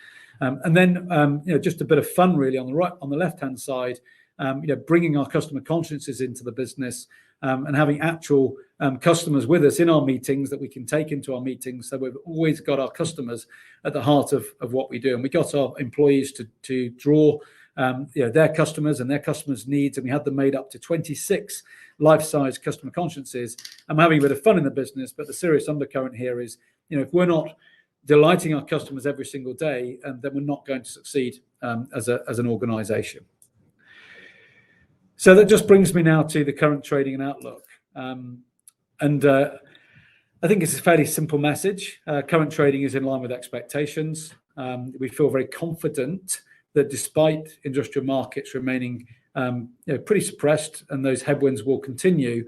And then just a bit of fun really on the left-hand side, bringing our customer consciences into the business and having actual customers with us in our meetings that we can take into our meetings. So we've always got our customers at the heart of what we do. And we got our employees to draw their customers and their customers' needs. And we had them made up to 26 life-size customer consciences. I'm having a bit of fun in the business, but the serious undercurrent here is, if we're not delighting our customers every single day, then we're not going to succeed as an organization. So that just brings me now to the current trading and outlook. I think it's a fairly simple message. Current trading is in line with expectations. We feel very confident that despite industrial markets remaining pretty suppressed and those headwinds will continue,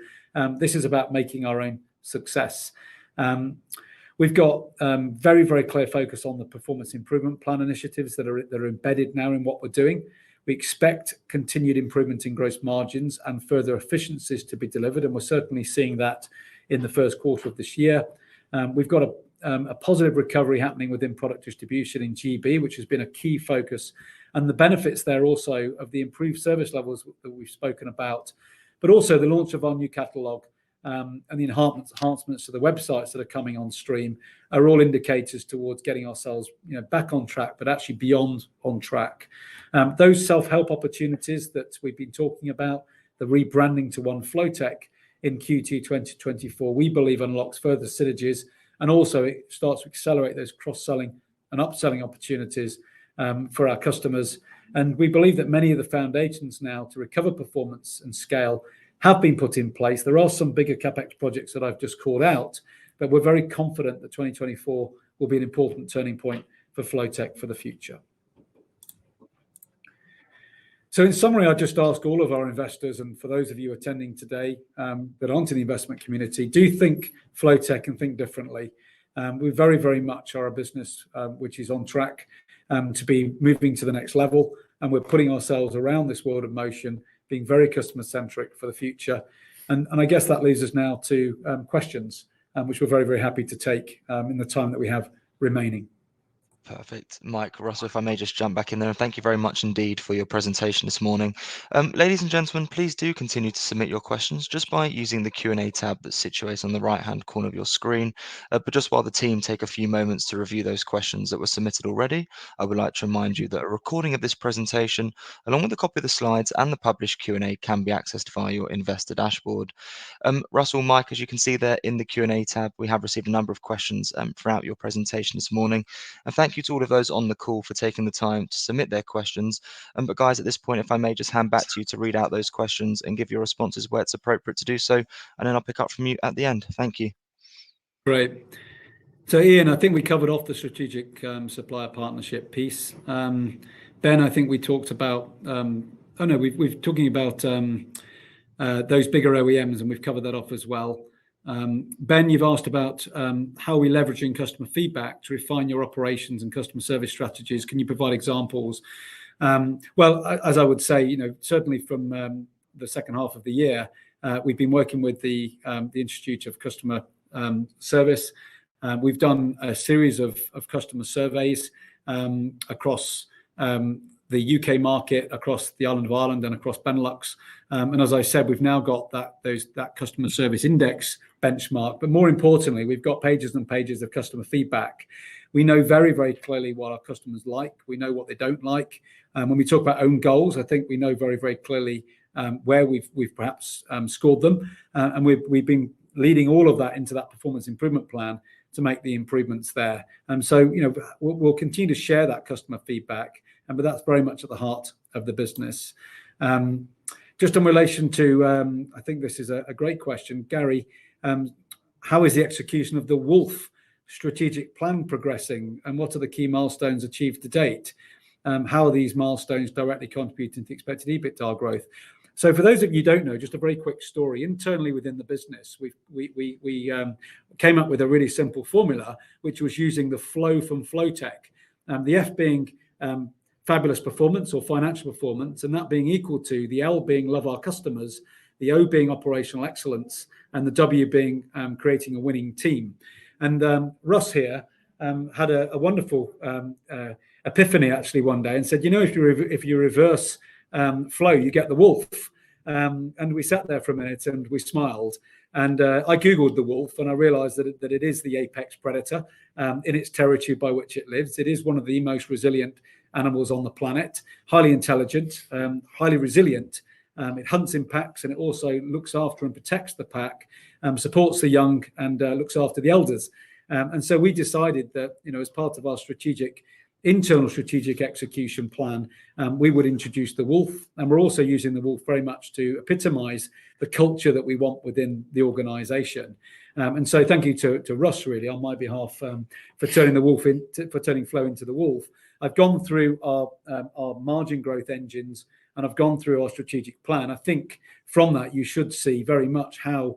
this is about making our own success. We've got very, very clear focus on the performance improvement plan initiatives that are embedded now in what we're doing. We expect continued improvement in gross margins and further efficiencies to be delivered, and we're certainly seeing that in the first quarter of this year. We've got a positive recovery happening within product distribution in GB, which has been a key focus, and the benefits there also of the improved service levels that we've spoken about, but also the launch of our new catalogue and the enhancements to the websites that are coming on stream are all indicators towards getting ourselves back on track, but actually beyond on track. Those self-help opportunities that we've been talking about, the rebranding to One FLOWTECH in Q2 2024, we believe unlocks further synergies, and also it starts to accelerate those cross-selling and upselling opportunities for our customers. And we believe that many of the foundations now to recover performance and scale have been put in place. There are some bigger CapEx projects that I've just called out, but we're very confident that 2024 will be an important turning point for FLOWTECH for the future. So in summary, I just ask all of our investors, and for those of you attending today that aren't in the investment community, do think FLOWTECH and think differently. We very, very much are a business which is on track to be moving to the next level, and we're putting ourselves around this world of motion, being very customer-centric for the future. And I guess that leaves us now to questions, which we're very, very happy to take in the time that we have remaining. Perfect. Mike, Russell, if I may just jump back in there, and thank you very much indeed for your presentation this morning. Ladies and gentlemen, please do continue to submit your questions just by using the Q&A tab that's situated on the right-hand corner of your screen. But just while the team take a few moments to review those questions that were submitted already, I would like to remind you that a recording of this presentation, along with a copy of the slides and the published Q&A, can be accessed via your investor dashboard. Russell, Mike, as you can see there in the Q&A tab, we have received a number of questions throughout your presentation this morning. And thank you to all of those on the call for taking the time to submit their questions. But guys, at this point, if I may just hand back to you to read out those questions and give your responses where it's appropriate to do so, and then I'll pick up from you at the end. Thank you. Great. So Ian, I think we covered off the strategic supplier partnership piece. Ben, I think we talked about, we've talking about those bigger OEMs, and we've covered that off as well. Ben, you've asked about how we're leveraging customer feedback to refine your operations and customer service strategies. Can you provide examples? Well, as I would say, certainly from the second half of the year, we've been working with the Institute of Customer Service. We've done a series of customer surveys across the UK market, across the island of Ireland, and across Benelux. And as I said, we've now got that customer service index benchmark. But more importantly, we've got pages and pages of customer feedback. We know very, very clearly what our customers like. We know what they don't like. When we talk about own goals, I think we know very, very clearly where we've perhaps scored them. And we've been leading all of that into that performance improvement plan to make the improvements there. So, we'll continue to share that customer feedback, but that's very much at the heart of the business. Just in relation to, I think this is a great question, Gary, how is the execution of the Wolf strategic plan progressing, and what are the key milestones achieved to date? How are these milestones directly contributing to expected EBITDA growth? So for those of you who don't know, just a very quick story. Internally within the business, we came up with a really simple formula, which was using the flow from FLOWTECH, the F being fabulous performance or financial performance, and that being equal to the L being love our customers, the O being operational excellence, and the W being creating a winning team. And Russ here had a wonderful epiphany actually one day and said, if you reverse flow, you get the wolf. And we sat there for a minute and we smiled. And I Googled the wolf, and I realized that it is the apex predator in its territory by which it lives. It is one of the most resilient animals on the planet, highly intelligent, highly resilient. It hunts in packs, and it also looks after and protects the pack, supports the young, and looks after the elders. And so we decided that, as part of our internal strategic execution plan, we would introduce the wolf. And we're also using the wolf very much to epitomize the culture that we want within the organization. And so thank you to Russ, really, on my behalf, for turning flow into the wolf. I've gone through our margin growth engines, and I've gone through our strategic plan. I think from that, you should see very much how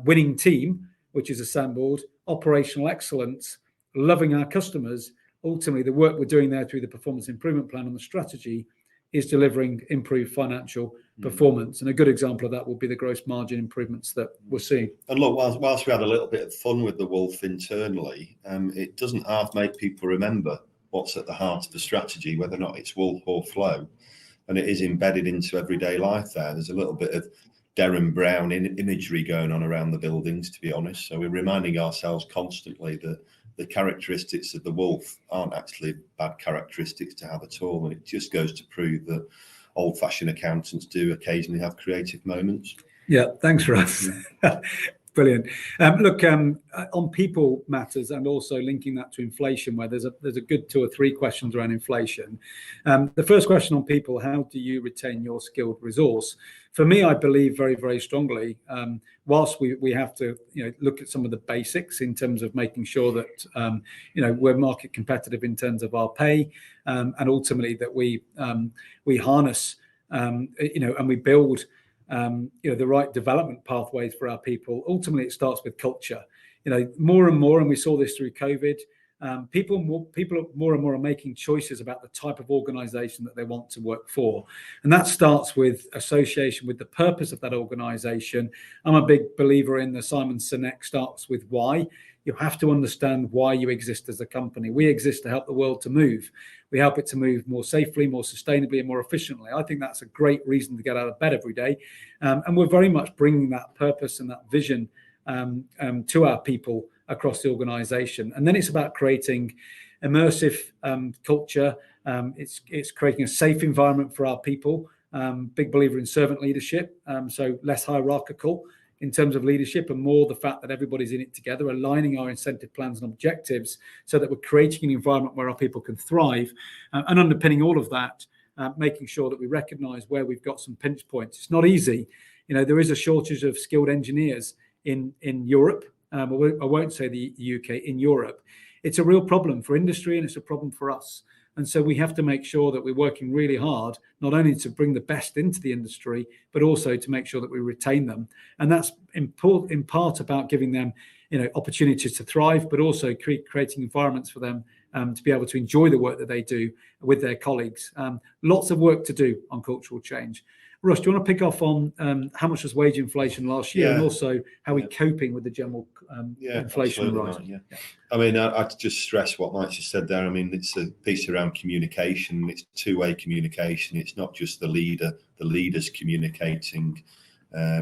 winning team, which is assembled, operational excellence, loving our customers, ultimately the work we're doing there through the performance improvement plan and the strategy is delivering improved financial performance. And a good example of that will be the gross margin improvements that we're seeing. And look, whilst we had a little bit of fun with the wolf internally, it doesn't half make people remember what's at the heart of the strategy, whether or not it's wolf or flow. And it is embedded into everyday life there. There's a little bit of Derren Brown imagery going on around the buildings, to be honest. So we're reminding ourselves constantly that the characteristics of the wolf aren't actually bad characteristics to have at all. And it just goes to prove that old-fashioned accountants do occasionally have creative moments. Yeah, thanks, Russ. Brilliant. Look, on people matters and also linking that to inflation, where there's a good 2 or 3 questions around inflation. The first question on people: how do you retain your skilled resource? For me, I believe very, very strongly, whilst we have to look at some of the basics in terms of making sure that we're market competitive in terms of our pay, and ultimately that we harness and we build the right development pathways for our people. Ultimately, it starts with culture. More and more, and we saw this through COVID, people more and more are making choices about the type of organization that they want to work for. And that starts with association with the purpose of that organization. I'm a big believer in the Simon Sinek starts with why. You have to understand why you exist as a company. We exist to help the world to move. We help it to move more safely, more sustainably, and more efficiently. I think that's a great reason to get out of bed every day. And we're very much bringing that purpose and that vision to our people across the organization. And then it's about creating immersive culture. It's creating a safe environment for our people. Big believer in servant leadership, so less hierarchical in terms of leadership and more the fact that everybody's in it together, aligning our incentive plans and objectives so that we're creating an environment where our people can thrive, and underpinning all of that, making sure that we recognize where we've got some pinch points. It's not easy. There is a shortage of skilled engineers in Europe. I won't say the UK, in Europe. It's a real problem for industry and it's a problem for us. And so we have to make sure that we're working really hard, not only to bring the best into the industry, but also to make sure that we retain them. And that's in part about giving them, opportunities to thrive, but also creating environments for them to be able to enjoy the work that they do with their colleagues. Lots of work to do on cultural change. Russ, do you want to pick off on how much was wage inflation last year, and also how we're coping with the general inflation rise? I mean, I'd just stress what Mike just said there. I mean, it's a piece around communication. It's two-way communication. It's not just the leaders communicating,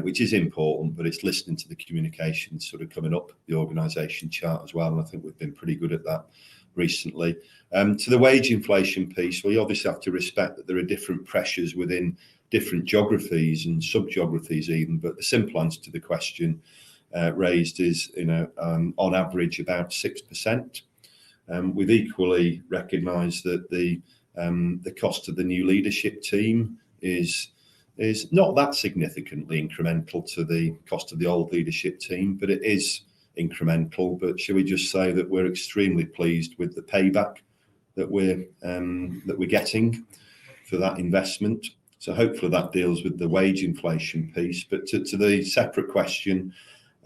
which is important, but it's listening to the communication sort of coming up the organisation chart as well. And I think we've been pretty good at that recently. To the wage inflation piece, we obviously have to respect that there are different pressures within different geographies and sub-geographies even, but the simple answer to the question raised is, on average about 6%. We've equally recognised that the cost of the new leadership team is not that significantly incremental to the cost of the old leadership team, but it is incremental. But shall we just say that we're extremely pleased with the payback that we're getting for that investment. So hopefully that deals with the wage inflation piece. But to the separate question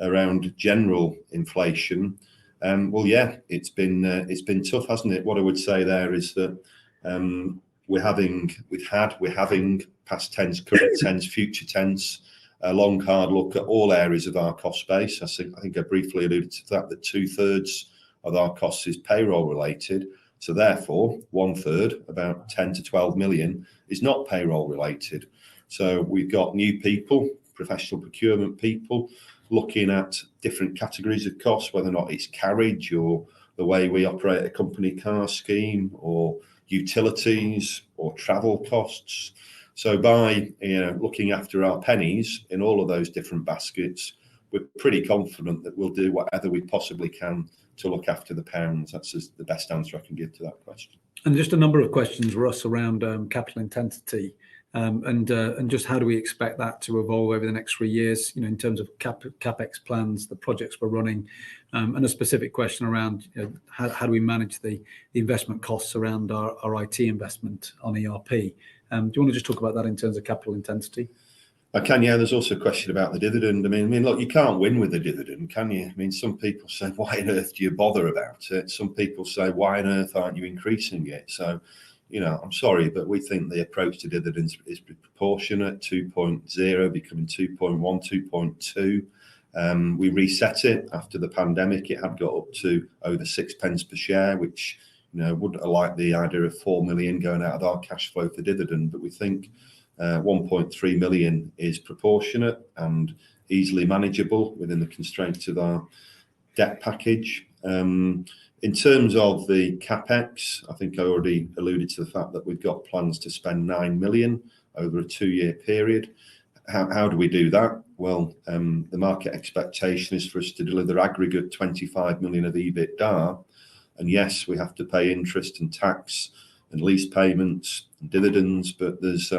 around general inflation, it's been tough, hasn't it? What I would say there is that we're having past tense, current tense, future tense, a long hard look at all areas of our cost base. I think I briefly alluded to that 2/3 of our costs is payroll related. So therefore, 1/3, about 10 to 12 million, is not payroll related. So we've got new people, professional procurement people, looking at different categories of costs, whether or not it's carriage or the way we operate a company car scheme or utilities or travel costs. So by looking after our pennies in all of those different baskets, we're pretty confident that we'll do whatever we possibly can to look after the pounds. That's the best answer I can give to that question. And just a number of questions, Russ, around capital intensity, and just how do we expect that to evolve over the next 3 years, in terms of capex plans, the projects we're running, and a specific question around how do we manage the investment costs around our IT investment on ERP. Do you want to just talk about that in terms of capital intensity? I can, yeah. There's also a question about the dividend. I mean, look, you can't win with a dividend, can you? I mean, some people say, why on earth do you bother about it? Some people say, why on earth aren't you increasing it? So, I'm sorry, but we think the approach to dividends is proportionate. 2.0 becoming 2.1, 2.2. We reset it after the pandemic. It had got up to over 6 pence per share, which, wouldn't have liked the idea of 4 million going out of our cash flow for dividend. But we think 1.3 million is proportionate and easily manageable within the constraints of our debt package. In terms of the CapEx, I think I already alluded to the fact that we've got plans to spend 9 million over a 2-year period. How do we do that? Well, the market expectation is for us to deliver aggregate 25 million of EBITDA. And yes, we have to pay interest and tax and lease payments and dividends, but there's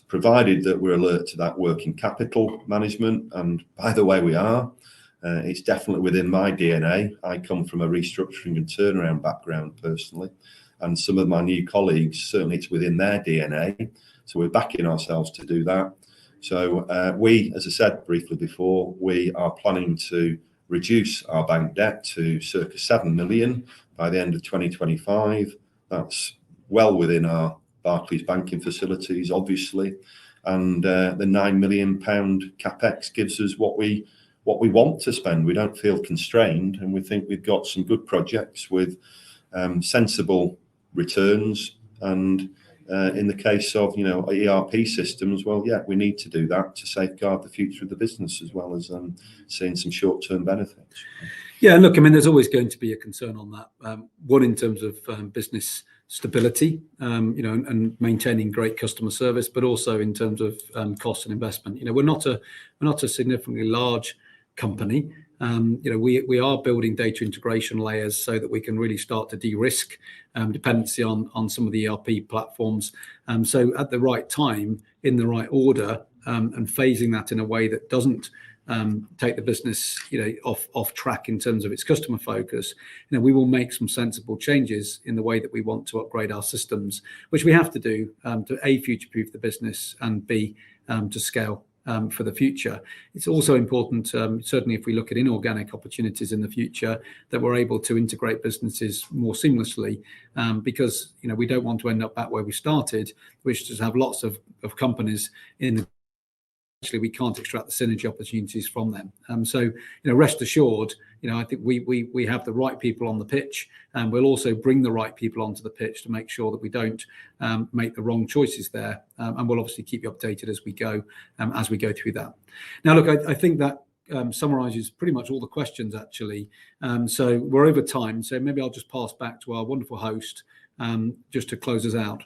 provided that we're alert to that working capital management. And by the way, we are. It's definitely within my DNA. I come from a restructuring and turnaround background personally, and some of my new colleagues, certainly it's within their DNA. So we're backing ourselves to do that. So we, as I said briefly before, we are planning to reduce our bank debt to circa 7 million by the end of 2025. That's well within our Barclays banking facilities, obviously. And the 9 million pound CapEx gives us what we want to spend. We don't feel constrained, and we think we've got some good projects with sensible returns. And in the case of ERP systems, well, yeah, we need to do that to safeguard the future of the business as well as seeing some short-term benefits. Yeah, look, I mean, there's always going to be a concern on that. One, in terms of business stability, and maintaining great customer service, but also in terms of cost and investment. We're not a significantly large company. We are building data integration layers so that we can really start to de-risk dependency on some of the ERP platforms. So at the right time, in the right order, and phasing that in a way that doesn't take the business off track in terms of its customer focus, we will make some sensible changes in the way that we want to upgrade our systems, which we have to do to A, future-proof the business, and B, to scale for the future. It's also important, certainly if we look at inorganic opportunities in the future, that we're able to integrate businesses more seamlessly, because we don't want to end up back where we started, which is have lots of companies in the actually we can't extract the synergy opportunities from them. So rest assured, I think we have the right people on the pitch, and we'll also bring the right people onto the pitch to make sure that we don't make the wrong choices there. And we'll obviously keep you updated as we go through that. Now, look, I think that summarizes pretty much all the questions actually. So we're over time, so maybe I'll just pass back to our wonderful host just to close us out.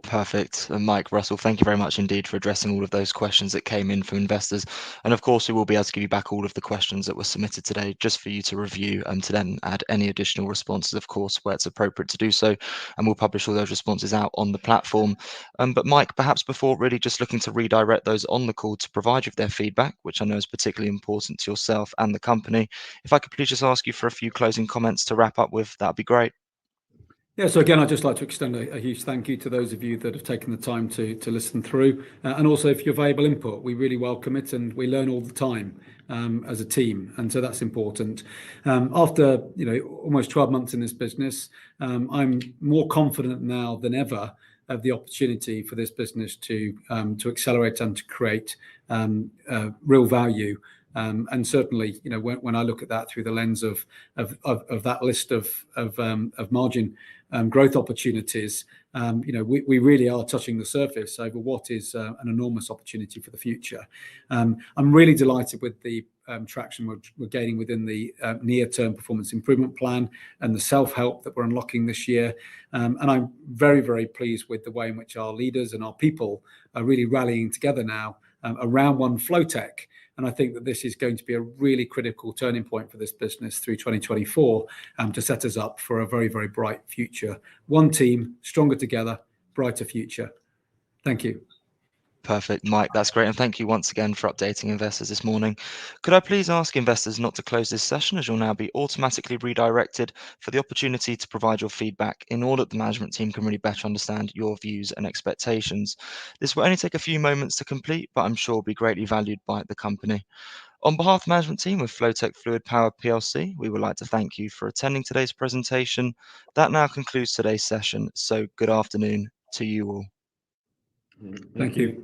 Perfect. Mike, Russell, thank you very much indeed for addressing all of those questions that came in from investors. And of course, we will be able to give you back all of the questions that were submitted today, just for you to review and to then add any additional responses, of course, where it's appropriate to do so. And we'll publish all those responses out on the platform. But Mike, perhaps before really just looking to redirect those on the call to provide you with their feedback, which I know is particularly important to yourself and the company, if I could please just ask you for a few closing comments to wrap up with, that'd be great. Yeah, so again, I'd just like to extend a huge thank you to those of you that have taken the time to listen through, and also if you're valuable input, we really welcome it, and we learn all the time as a team, and so that's important. After almost 12 months in this business, I'm more confident now than ever of the opportunity for this business to accelerate and to create real value. And certainly, when I look at that through the lens of that list of margin growth opportunities, we really are touching the surface over what is an enormous opportunity for the future. I'm really delighted with the traction we're gaining within the near-term performance improvement plan and the self-help that we're unlocking this year. And I'm very, very pleased with the way in which our leaders and our people are really rallying together now around one FLOWTECH. And I think that this is going to be a really critical turning point for this business through 2024 to set us up for a very, very bright future. One team, stronger together, brighter future. Thank you. Perfect, Mike, that's great. And thank you once again for updating investors this morning. Could I please ask investors not to close this session, as you'll now be automatically redirected for the opportunity to provide your feedback in order that the management team can really better understand your views and expectations. This will only take a few moments to complete, but I'm sure will be greatly valued by the company. On behalf of the management team with FLOWTECH Fluid Power PLC, we would like to thank you for attending today's presentation. That now concludes today's session. So good afternoon to you all. Thank you.